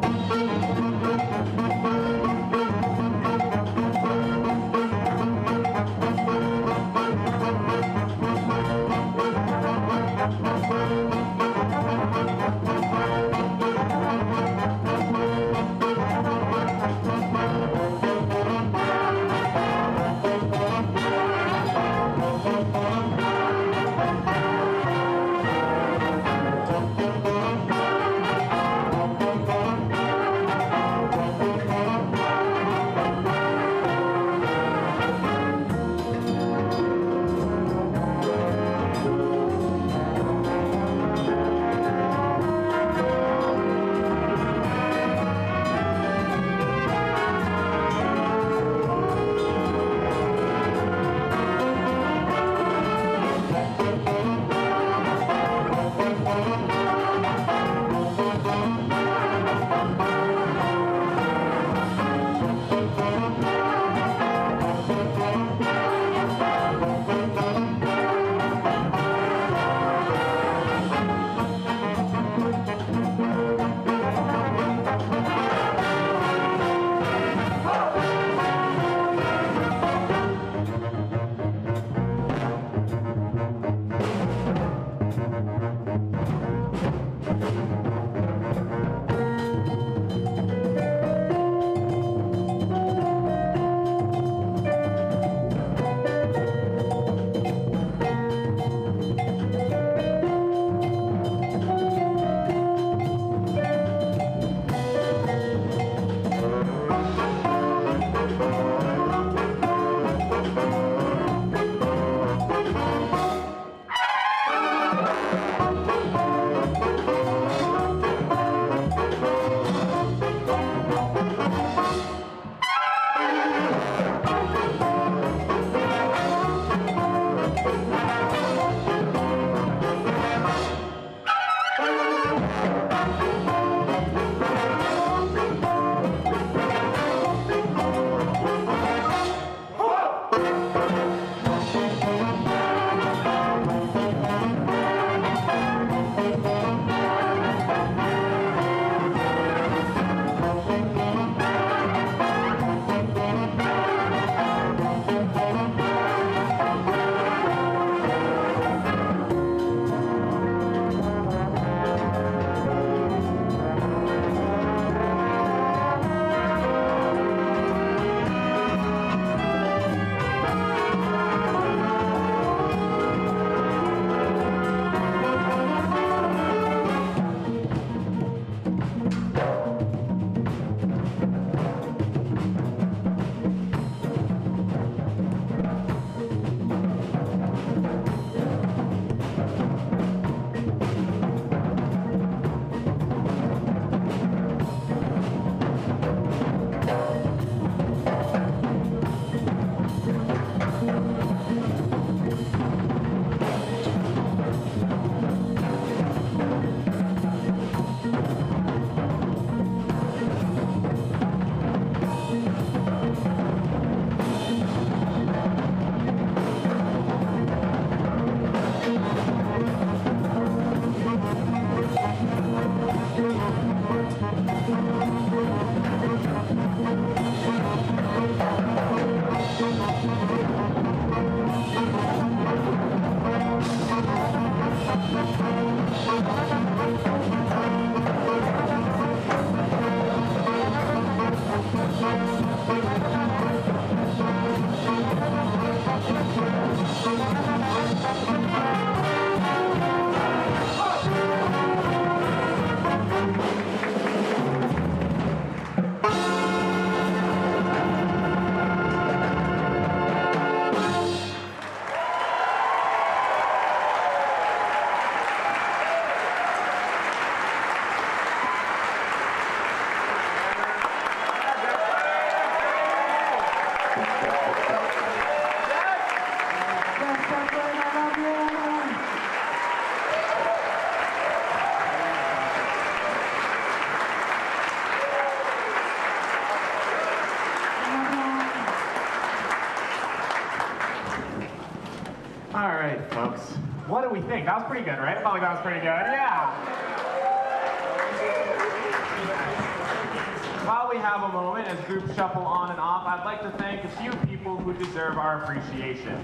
What do we think? That was pretty good, right? I felt like that was pretty good. Yeah. While we have a moment as groups shuffle on and off, I'd like to thank a few people who deserve our appreciation.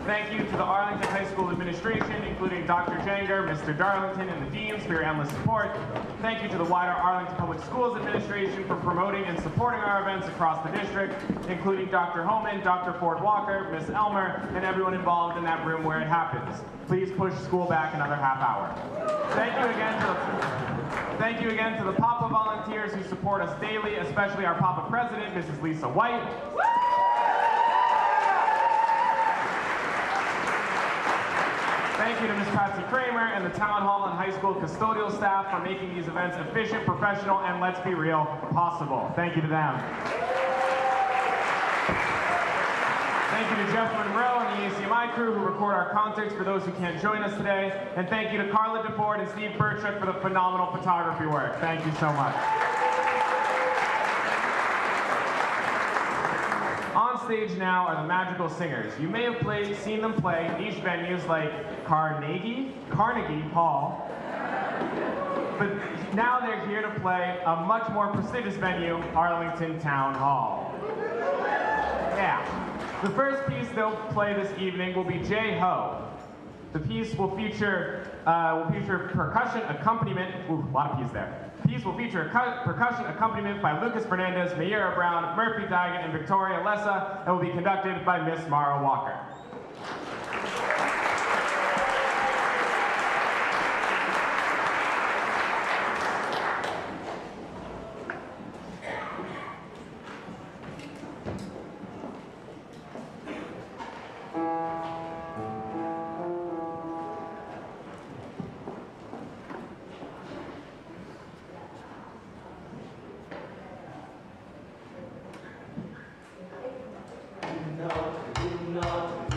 Thank you to the Arlington High School administration, including Dr. Jenger, Mr. Darlington, and the deans for your endless support. Thank you to the wider Arlington Public Schools administration for promoting and supporting our events across the district, including Dr. Homan, Dr. Ford Walker, Ms. Elmer, and everyone involved in that room where it happens. Please push school back another half hour. Thank you again to the PAPA volunteers who support us daily, especially our PAPA president, Mrs. Lisa White. Thank you to Ms. Patsy Kramer and the Town Hall and high school custodial staff for making these events efficient, professional, and let's be real, possible. Thank you to them. Thank you to Jeff Monroe and the ACMi crew who record our concerts for those who can't join us today. And thank you to Carla DeFord and Steve Birchuk for the phenomenal photography work. Thank you so much. On stage now are the Magical Singers. You may have seen them play in niche venues like Carnegie Hall. But now they're here to play a much more prestigious venue, Arlington Town Hall. Yeah. The first piece they'll play this evening will be J-Ho. The piece will feature percussion accompaniment. Ooh, a lot of P's there. The piece will feature percussion accompaniment by Lucas Fernandez, Mayera Brown, Murphy Daggett, and Victoria Lessa, and will be conducted by Miss Mara Walker. No.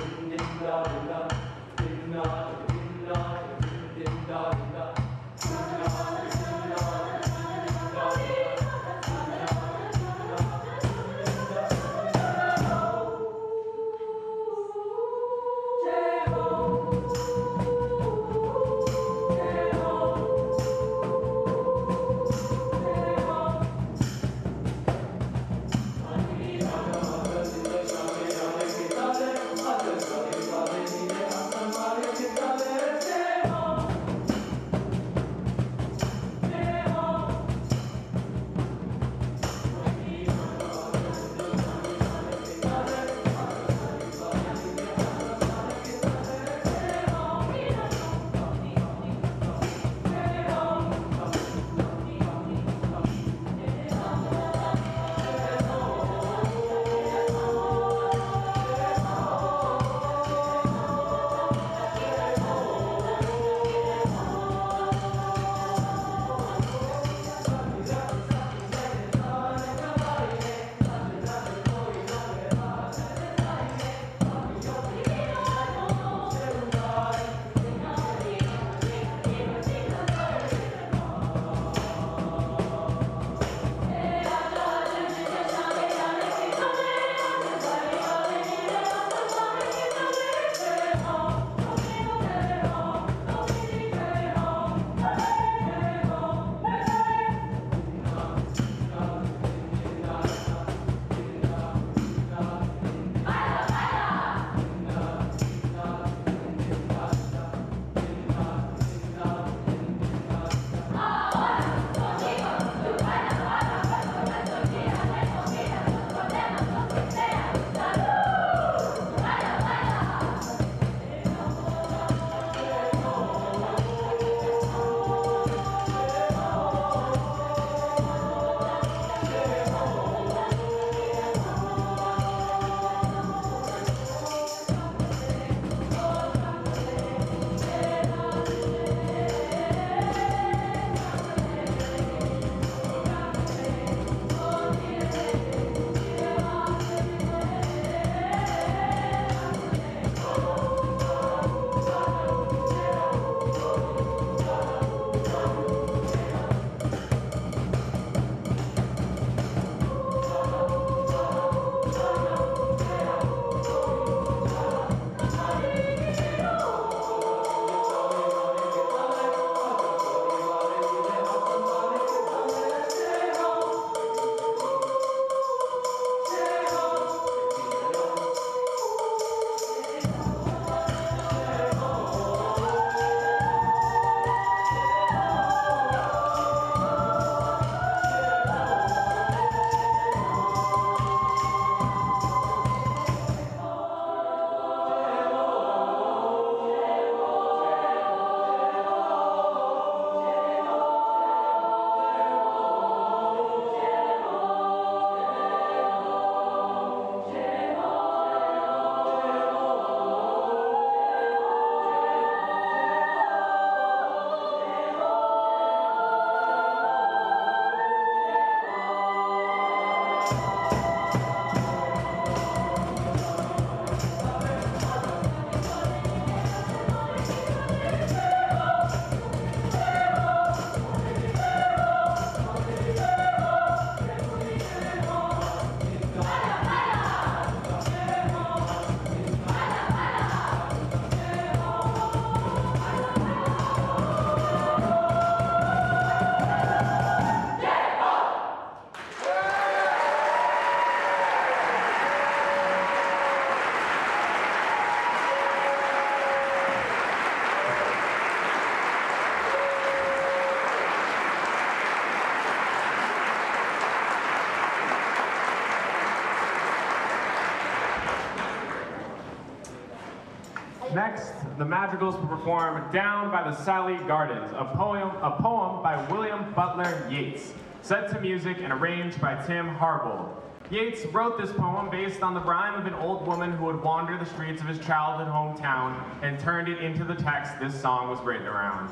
Next, the Madrigals will perform Down by the Sally Gardens, a poem by William Butler Yeats, set to music and arranged by Tim Harbold. Yeats wrote this poem based on the rhyme of an old woman who would wander the streets of his childhood hometown and turned it into the text this song was written around.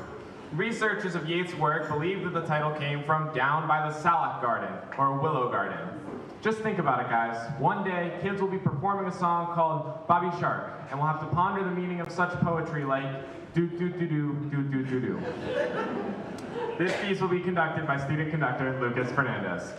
Researchers of Yeats' work believe that the title came from Down by the Salak Garden, or Willow Garden. Just think about it, guys. One day, kids will be performing a song called Bobby Shark, and we'll have to ponder the meaning of such poetry like do-do-do-do-do-do-do-do. This piece will be conducted by student conductor Lucas Fernandez.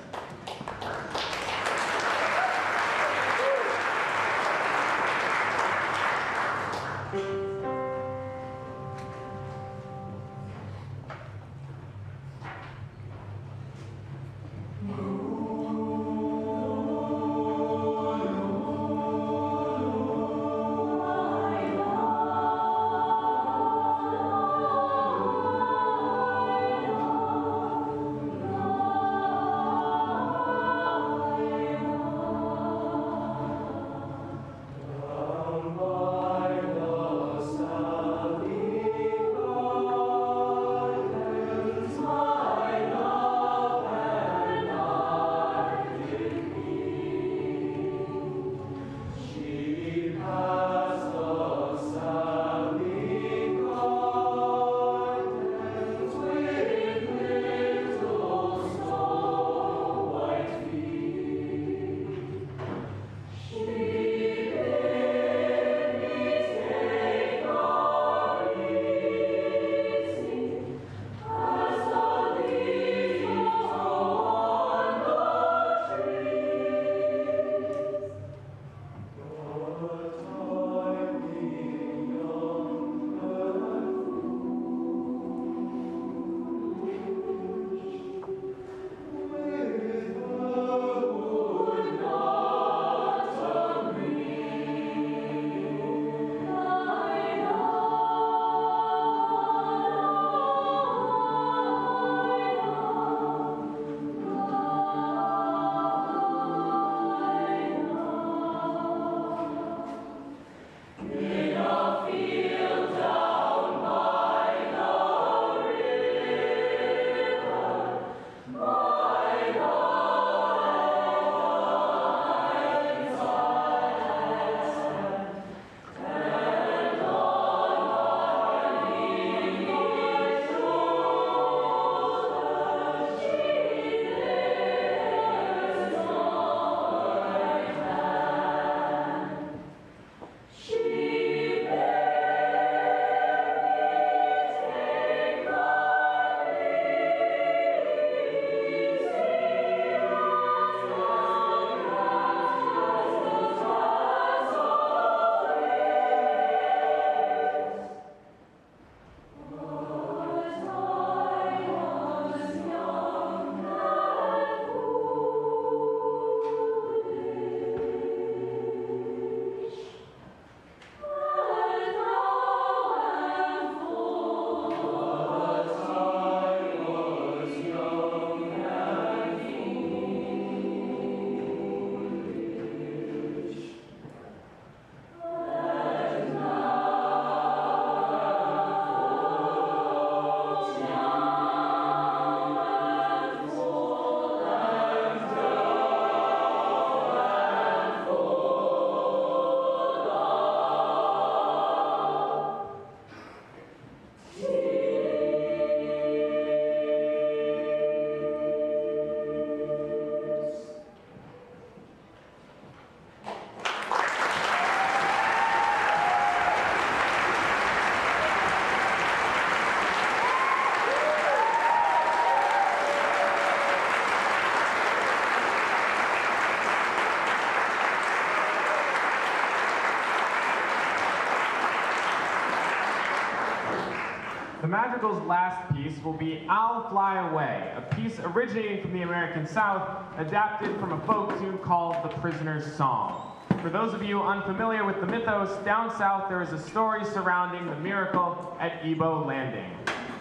The Madrigal's last piece will be I'll Fly Away, a piece originating from the American South, adapted from a folk tune called The Prisoner's Song. For those of you unfamiliar with the mythos, down south there is a story surrounding the miracle at Ebo Landing.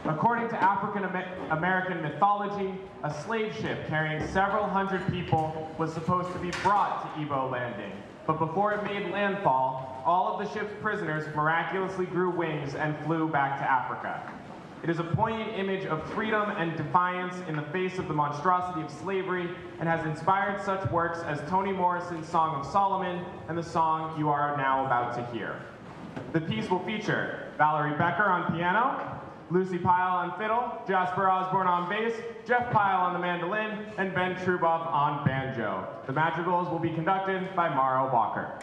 According to African American mythology, a slave ship carrying several hundred people was supposed to be brought to Ebo Landing. But before it made landfall, all of the ship's prisoners miraculously grew wings and flew back to Africa. It is a poignant image of freedom and defiance in the face of the monstrosity of slavery, and has inspired such works as Toni Morrison's Song of Solomon and the song you are now about to hear. The piece will feature Valerie Becker on piano, Lucy Pyle on fiddle, Jasper Osborne on bass, Jeff Pyle on the mandolin, and Ben Truboff on banjo. The madrigals will be conducted by Mauro Walker.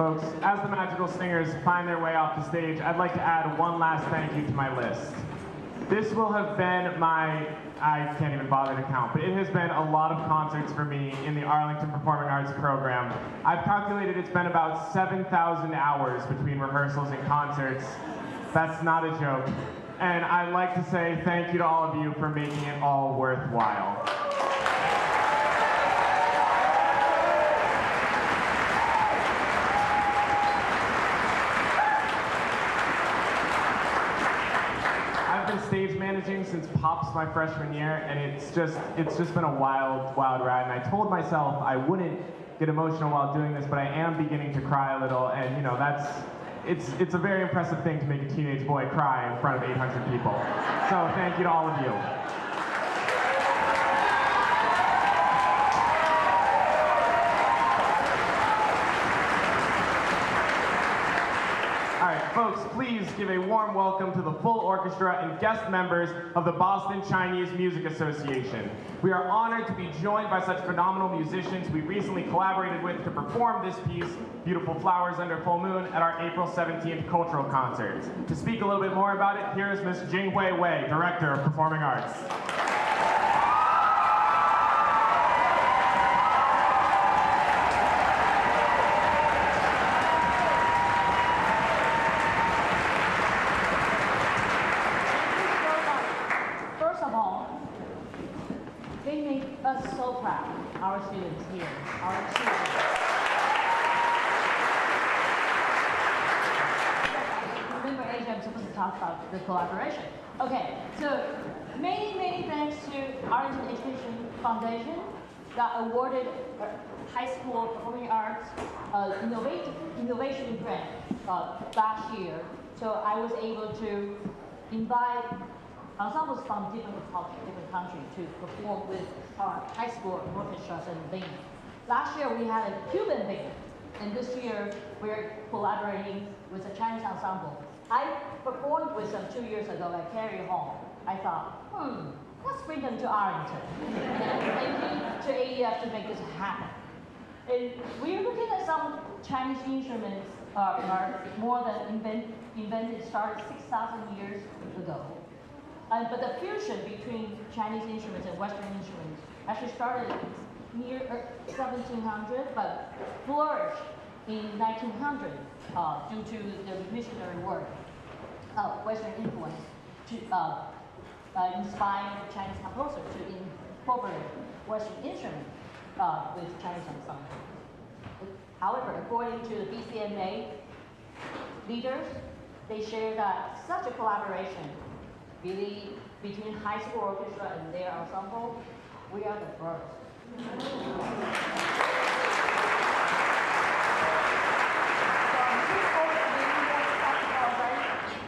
Folks, as the Magical Singers find their way off the stage, I'd like to add one last thank you to my list. This will have been my, I can't even bother to count, but it has been a lot of concerts for me in the Arlington Performing Arts program. I've calculated it's been about 7,000 hours between rehearsals and concerts. That's not a joke. And I'd like to say thank you to all of you for making it all worthwhile. I've been stage managing since Pops my freshman year, and it's just been a wild ride. And I told myself I wouldn't get emotional while doing this, but I am beginning to cry a little, and you know, it's a very impressive thing to make a teenage boy cry in front of 800 people. So thank you to all of you. All right, folks, please give a warm welcome to the full orchestra and guest members of the Boston Chinese Music Association. We are honored to be joined by such phenomenal musicians we recently collaborated with to perform this piece, Beautiful Flowers Under Full Moon, at our April 17th cultural concert. To speak a little bit more about it, here is Ms. Jinghui Wei, Director of Performing Arts. So proud, our students here, our children. Remember, AJ, I'm supposed to talk about the collaboration. Okay, so many thanks to Arlington Education Foundation that awarded high school performing arts innovation grant last year. So I was able to invite ensembles from different countries to perform with our high school orchestras and bands. Last year we had a Cuban band, and this year we're collaborating with a Chinese ensemble. I performed with them 2 years ago at Carey Hall. I thought, let's bring them to Arlington. And thank you to AEF to make this happen. And we're looking at some Chinese instruments are more than invented, started 6,000 years ago. But the fusion between Chinese instruments and Western instruments actually started near 1700, but flourished in 1900 due to the missionary work of Western influence to inspire the Chinese composer to incorporate Western instruments with Chinese ensemble. However, according to the BCMA leaders, they share that such a collaboration really between high school orchestra and their ensemble, we are the first.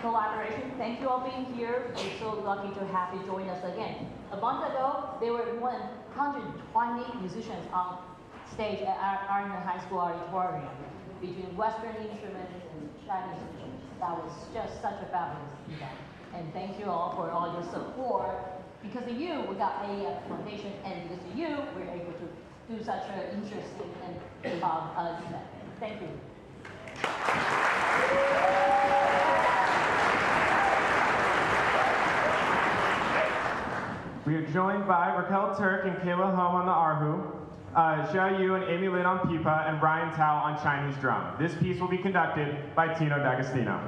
Collaboration. Thank you all being here. We're so lucky to have you join us again. A month ago, there were more than 120 musicians on stage at Arlington High School auditorium between Western instruments and Chinese instruments. That was just such a fabulous event. And thank you all for all your support. Because of you, we got AEF Foundation, and because of you, we're able to do such an interesting and event. Thank you. We are joined by Raquel Turk and Kayla Home on the Erhu, Xia Yu and Amy Lin on pipa, and Ryan Tao on Chinese drum. This piece will be conducted by Tino D'Agostino.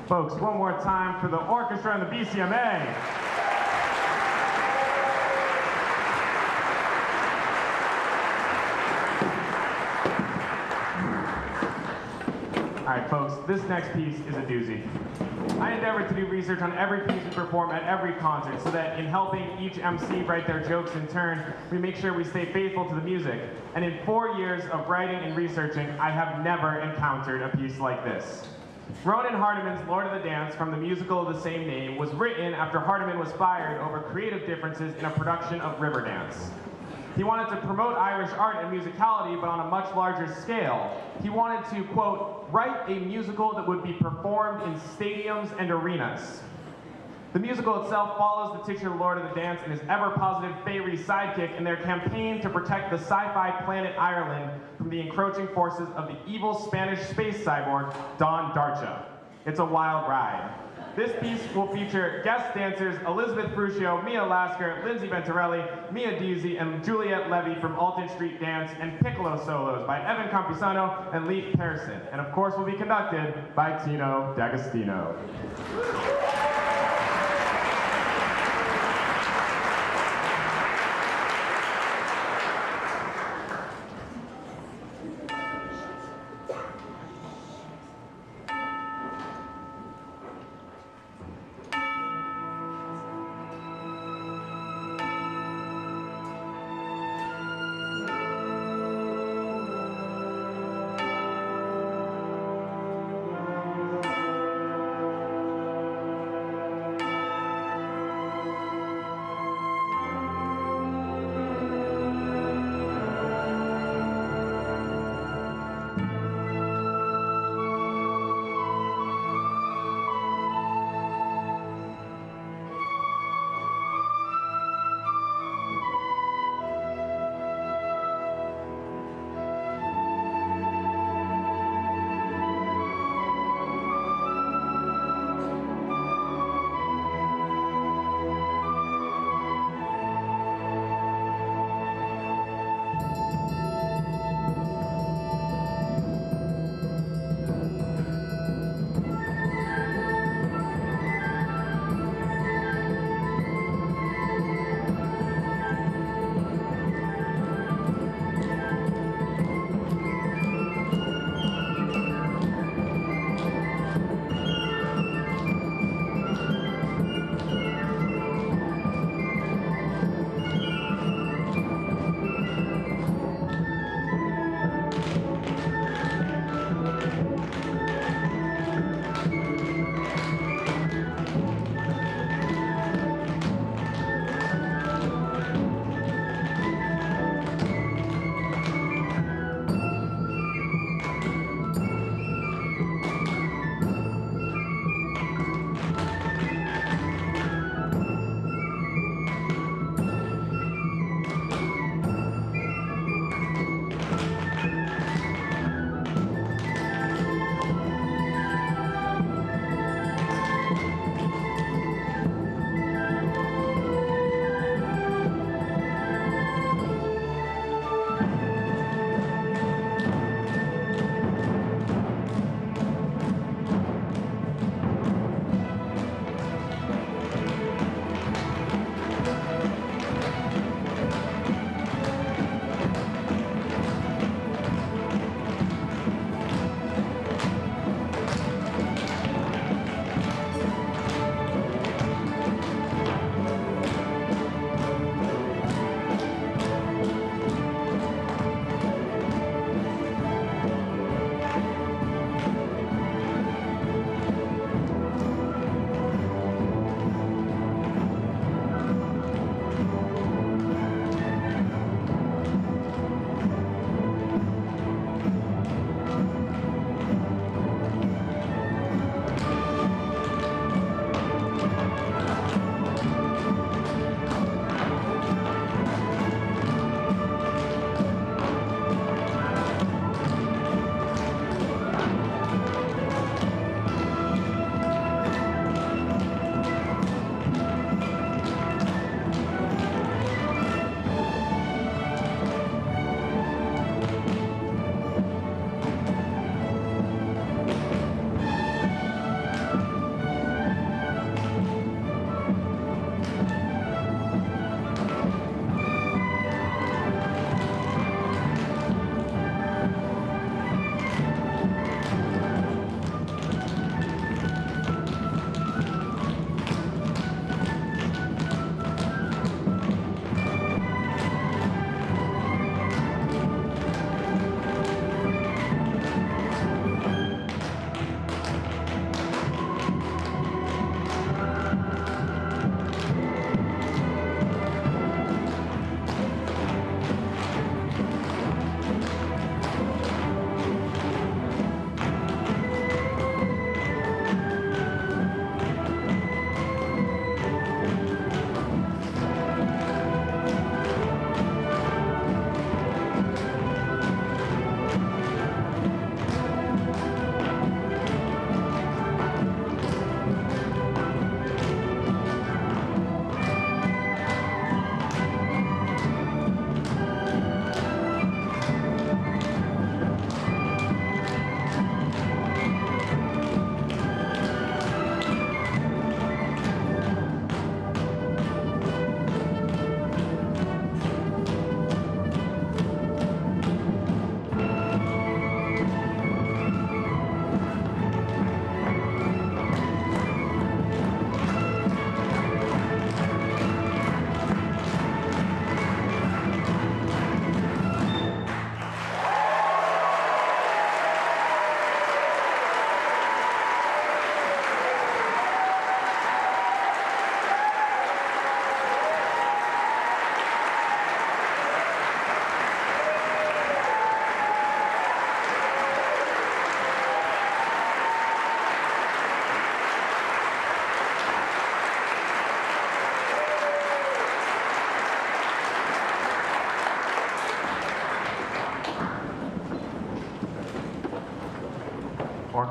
Folks, one more time for the orchestra and the BCMA. All right, folks, this next piece is a doozy. I endeavored to do research on every piece we perform at every concert so that in helping each MC write their jokes in turn, we make sure we stay faithful to the music. And in 4 years of writing and researching, I have never encountered a piece like this. Ronan Hardiman's Lord of the Dance from the musical of the same name was written after Hardiman was fired over creative differences in a production of Riverdance. He wanted to promote Irish art and musicality, but on a much larger scale. He wanted to, quote, write a musical that would be performed in stadiums and arenas. The musical itself follows the titular Lord of the Dance and his ever-positive fairy sidekick in their campaign to protect the sci-fi planet Ireland from the encroaching forces of the evil Spanish space cyborg, Don Darcha. It's a wild ride. This piece will feature guest dancers Elizabeth Fruscio, Mia Lasker, Lindsay Venturelli, Mia Deasy, and Juliette Levy from Alton Street Dance, and piccolo solos by Evan Campisano and Leif Persson. And of course will be conducted by Tino D'Agostino.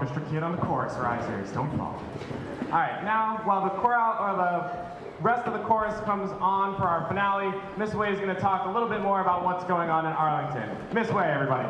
orchestra kid on the chorus risers. Don't fall. All right, now while the chorale or the rest of the chorus comes on for our finale, Miss Way is going to talk a little bit more about what's going on in Arlington. Miss Way, everybody.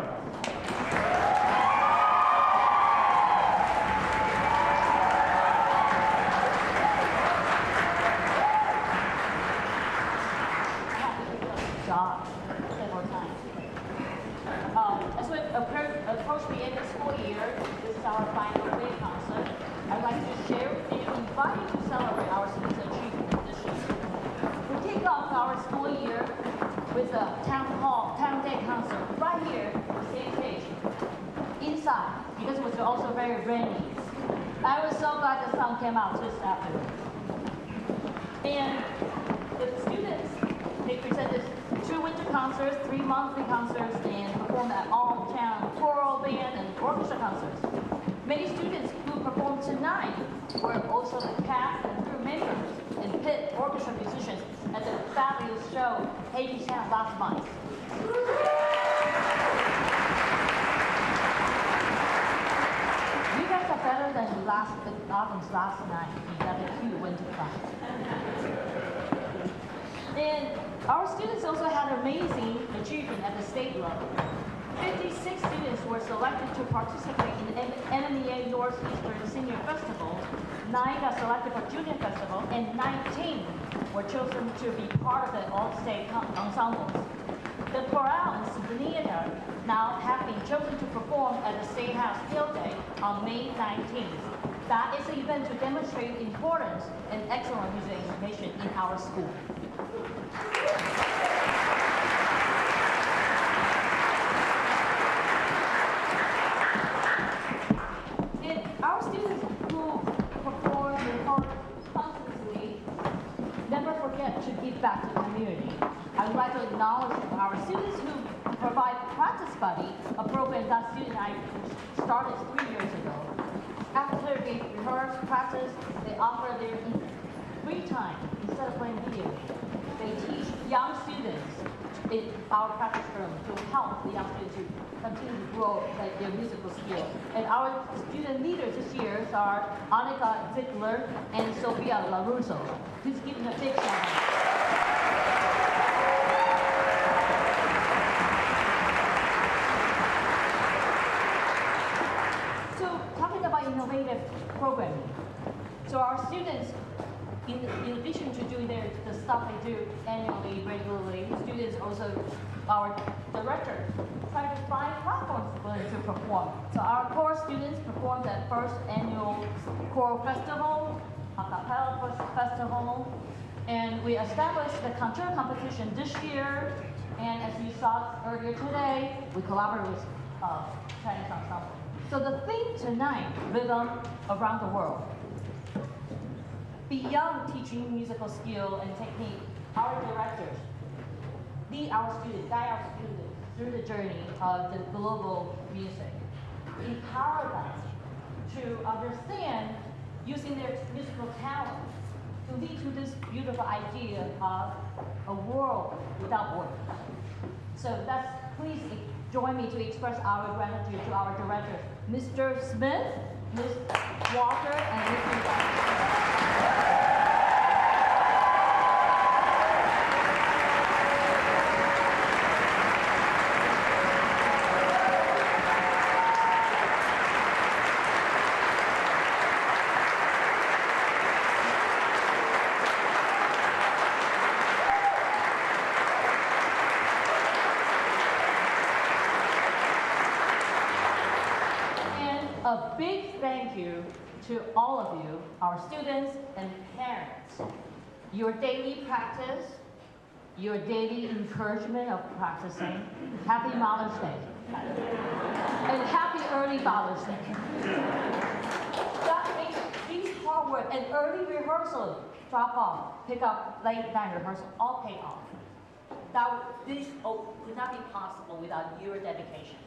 As we approach the end of the school year, this is our final day concert. I'd like to share with you, invite you to celebrate our students' achievement this year. We kick off our school year with a town day concert right here on the same stage, inside, because it was also very rainy. I was so glad the sun came out just after. And the students, they presented 2 winter concerts, 3 monthly concerts, and performed at all-town choral band and orchestra concerts. Many students who performed tonight were also the cast and crew members and pit orchestra musicians at the fabulous show AHS last month. You guys are better than Autumn's last night in that cute winter class. And our students also had amazing achievement at the state level. 56 students were selected to participate in the NMEA Northeastern Senior Festival, 9 got selected for Junior Festival, and 19 were chosen to be part of the all-state ensembles. The chorale and Symphonetta now have been chosen to perform at the State House Field Day on May 19th. That is an event to demonstrate importance and excellent music education in our school. And our students who perform and work constantly never forget to give back to the community. I would like to acknowledge our students who provide Practice Buddy, a program that student and I started 3 years ago. After they rehearse, practice, they offer their free time instead of playing video. They teach young students in our practice room to help the young students to continue to grow their musical skills. And our student leaders this year are Annika Ziegler and Sophia LaRusso. Please give them a big shout out. Innovative programming. So our students, in addition to doing the stuff they do annually, regularly, students also, our director, try to find platforms for them to perform. So our core students performed at first annual choral festival, a cappella festival, and we established the concerto competition this year. And as you saw earlier today, we collaborated with Chinese ensemble. So the theme tonight, Rhythm Around the World. Beyond teaching musical skill and technique, our directors lead our students, guide our students through the journey of the global music. Empower them to understand using their musical talent to lead to this beautiful idea of a world without borders. So please join me to express our gratitude to our directors, Mr. Smith, Ms. Walker, and Mr. Walker. A big thank you to all of you, our students and parents. Your daily practice, your daily encouragement of practicing. Happy Mother's Day. And happy early Father's Day. That makes these hard work and early rehearsal, drop off, pick up, late night rehearsal, all pay off. This would not be possible without your dedication.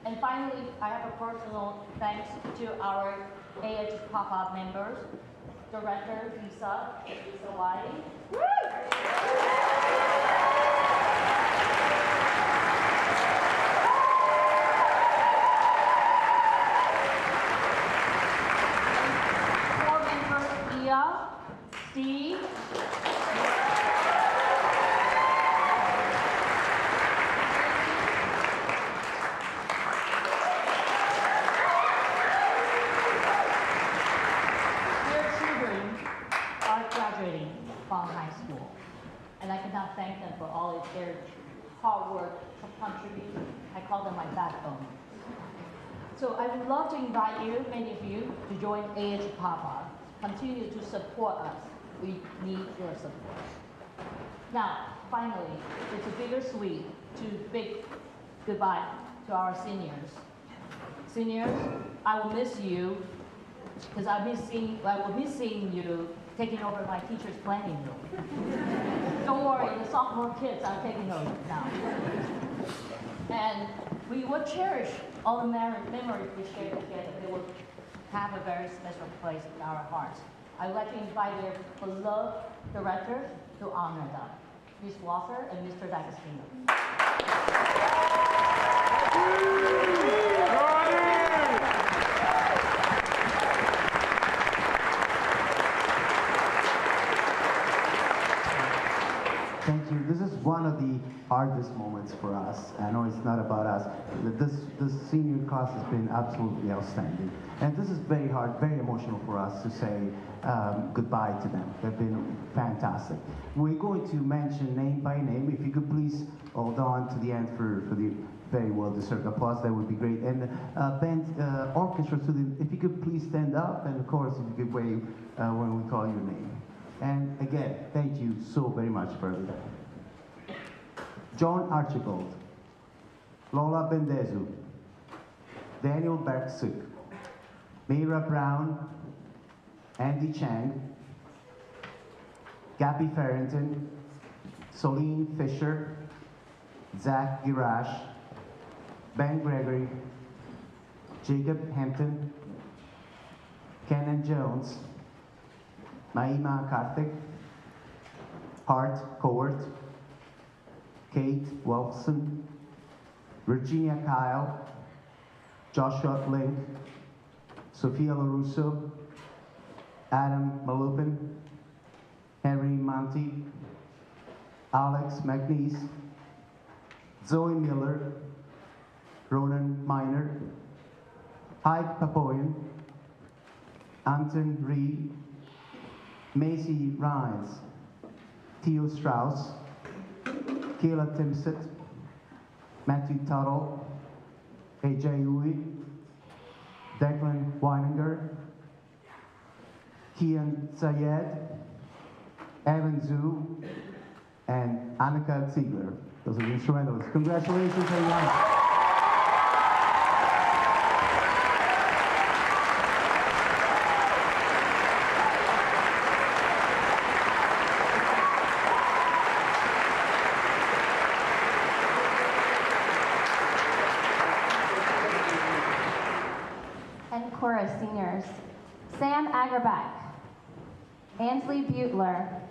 And finally, I have a personal thanks to our AHS pop-up members, Director Lisa Wiley. school. And I cannot thank them for all of their hard work, contribution. I call them my backbone. So I would love to invite you, many of you, to join AHPAPA. Continue to support us. We need your support. Now, finally, it's a bittersweet to big goodbye to our seniors. Seniors, I will miss you because I will miss seeing you taking over my teacher's planning room. Don't worry, the sophomore kids are taking over now. And we will cherish all the memories we share together. They will have a very special place in our hearts. I would like to invite your beloved directors to honor them, Ms. Walker and Mr. D'Agostino. Thank you. This is one of the hardest moments for us. I know it's not about us. This senior class has been absolutely outstanding. And this is very hard, very emotional for us to say goodbye to them. They've been fantastic. We're going to mention name by name. If you could please hold on to the end for the very well-deserved applause, that would be great. And band, orchestra student, if you could please stand up, and of course, if you could wave when we call your name. And again, thank you so very much for everything. John Archibald, Lola Bendezu, Daniel Berksuk, Meira Brown, Andy Chang, Gabby Farrington, Soline Fisher, Zach Girash, Ben Gregory, Jacob Hampton, Kenan Jones, Maima Karthik, Hart Cowart, Kate Wilson, Virginia Kyle, Joshua Link, Sophia LaRusso, Adam Malupin, Henry Monty, Alex McNeese, Zoe Miller, Ronan Miner, Hyde Papoyan, Anton Reed, Macy Rhines, Theo Strauss, Kayla Timsit, Matthew Tuttle, AJ Uwe, Declan Weininger, Kian Sayed, Evan Zhu, and Annika Ziegler. Those are the instrumentalists. Congratulations, everyone. Chorus seniors, Sam Agerbach, Ansley Butler,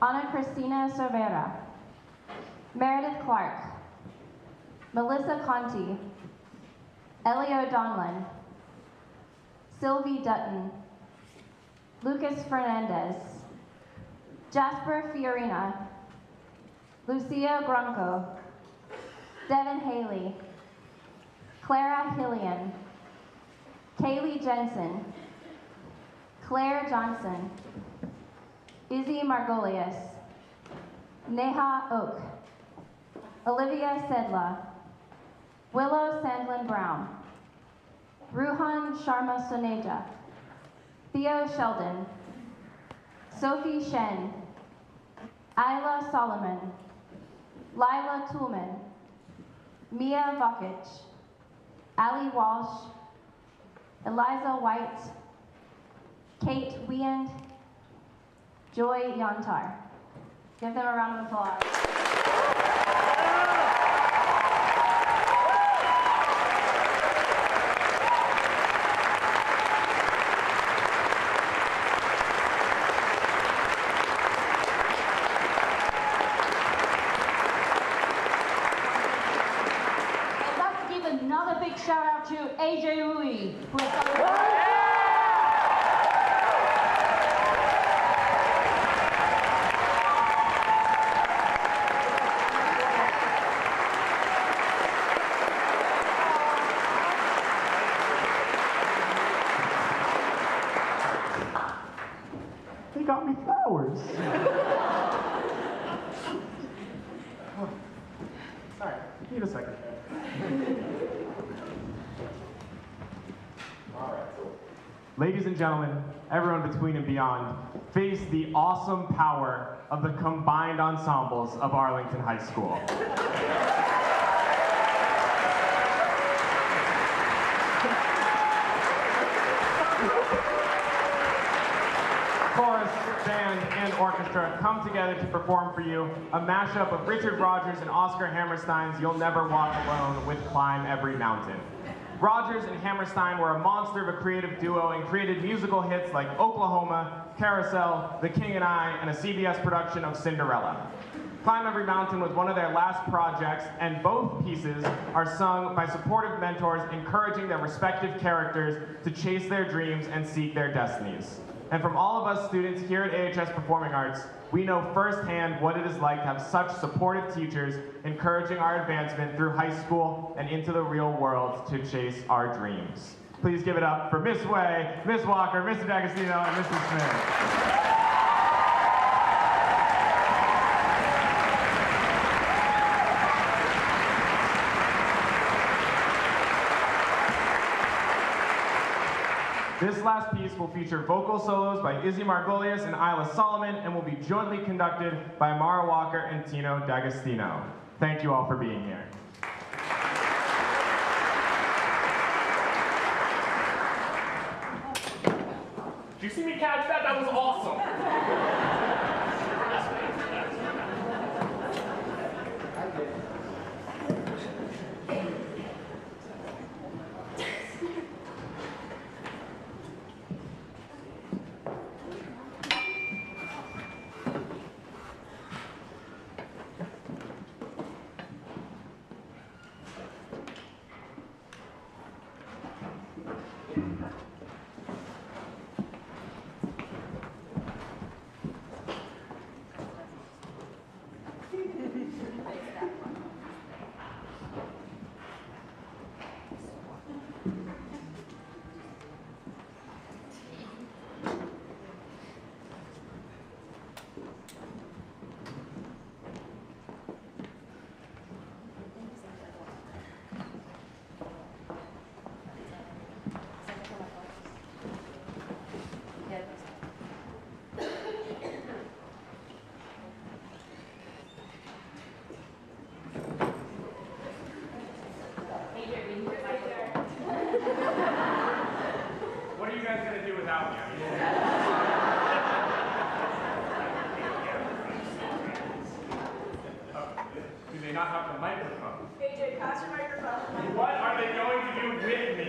Ana Cristina Cervera, Meredith Clark, Melissa Conti, Ellie O'Donnell, Sylvie Dutton, Lucas Fernandez, Jasper Fiorina, Lucia Grunko, Devin Haley, Clara Hillian, Kaylee Jensen, Claire Johnson, Izzy Margolius, Neha Oak, Olivia Sedla, Willow Sandlin Brown, Ruhan Sharma Soneja, Theo Sheldon, Sophie Shen, Isla Solomon, Lila Toolman, Mia Vakic, Ali Walsh, Eliza White, Kate Weand, Joy Yontar. Give them a round of applause. And let's give another big shout out to AJ Rui, who is got me flowers. Sorry, need a second. All right. Ladies and gentlemen, everyone between and beyond, face the awesome power of the combined ensembles of Arlington High School. Chorus, band, and orchestra come together to perform for you a mashup of Richard Rodgers and Oscar Hammerstein's You'll Never Walk Alone with Climb Every Mountain. Rodgers and Hammerstein were a monster of a creative duo and created musical hits like Oklahoma, Carousel, The King and I, and a CBS production of Cinderella. Climb Every Mountain was one of their last projects, and both pieces are sung by supportive mentors encouraging their respective characters to chase their dreams and seek their destinies. And from all of us students here at AHS Performing Arts, we know firsthand what it is like to have such supportive teachers encouraging our advancement through high school and into the real world to chase our dreams. Please give it up for Miss Way, Miss Walker, Mr. D'Agostino, and Mrs. Smith. This last piece will feature vocal solos by Izzy Margolius and Isla Solomon and will be jointly conducted by Mara Walker and Tino D'Agostino. Thank you all for being here. Did you see me catch that? That was awesome. What are you guys going to do without me? Do they not have the microphone? AJ, pass your microphone. What are they going to do with me?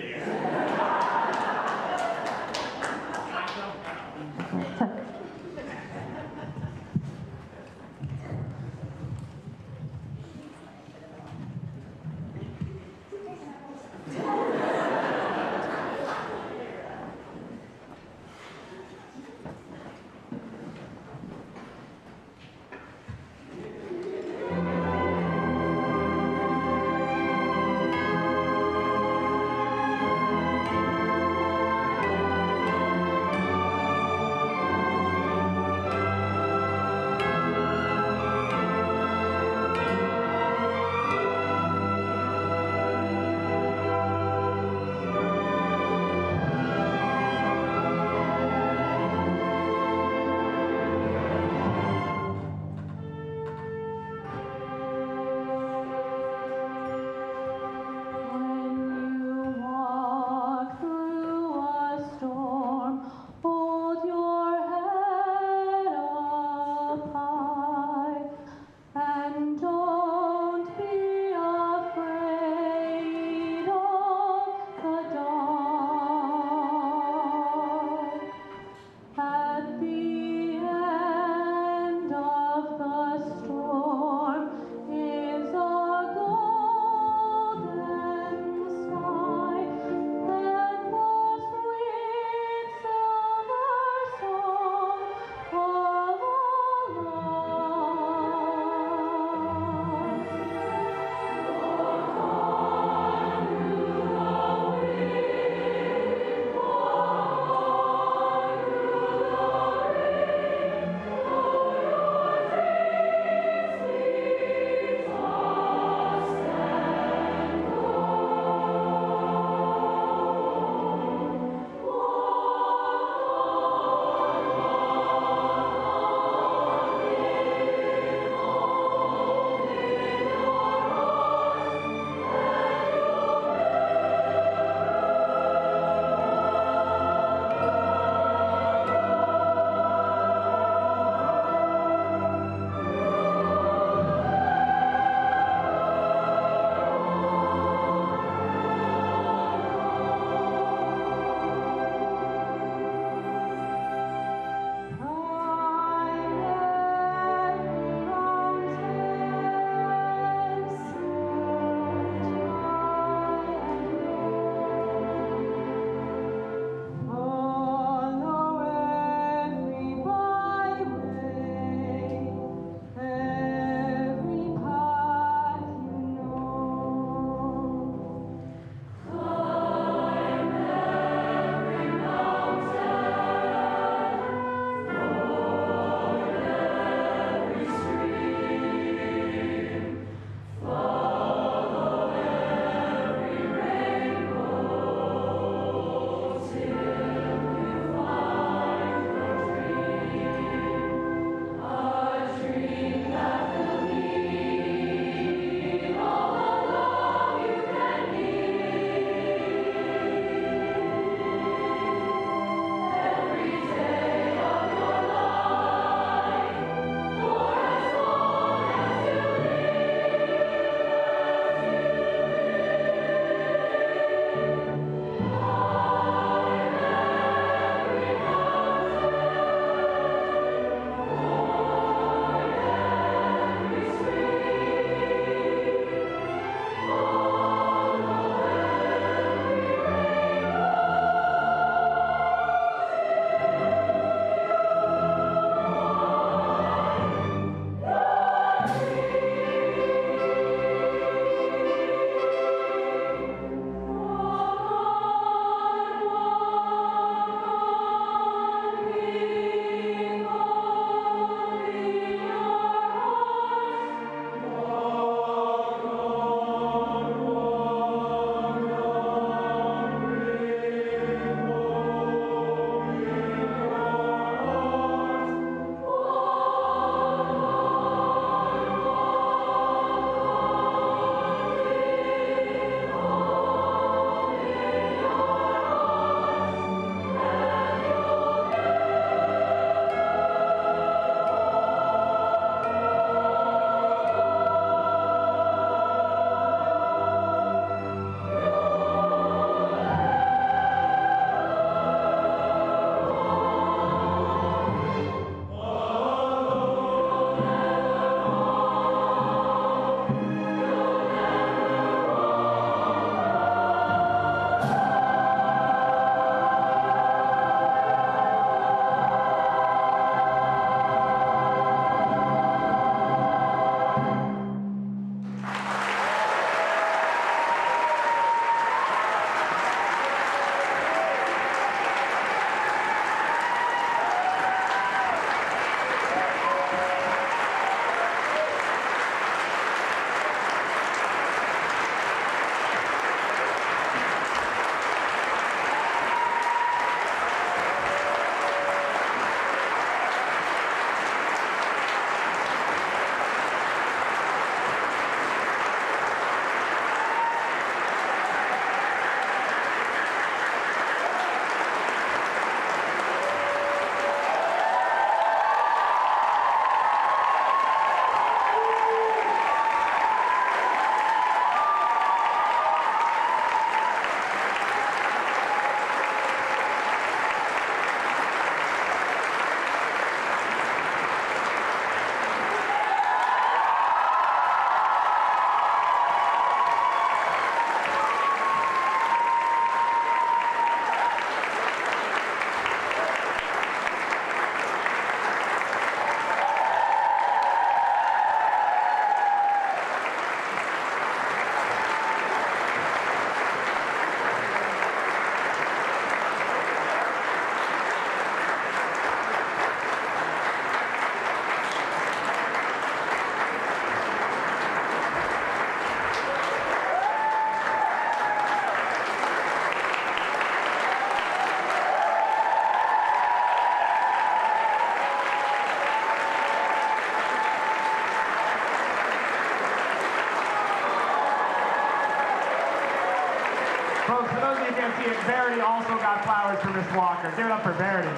can't see it, Verity also got flowers for Miss Walker. Give it up for Verity.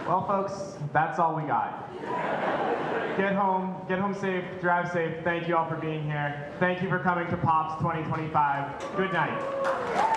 Well, folks, that's all we got. Get home safe, drive safe. Thank you all for being here. Thank you for coming to Pops 2025. Good night.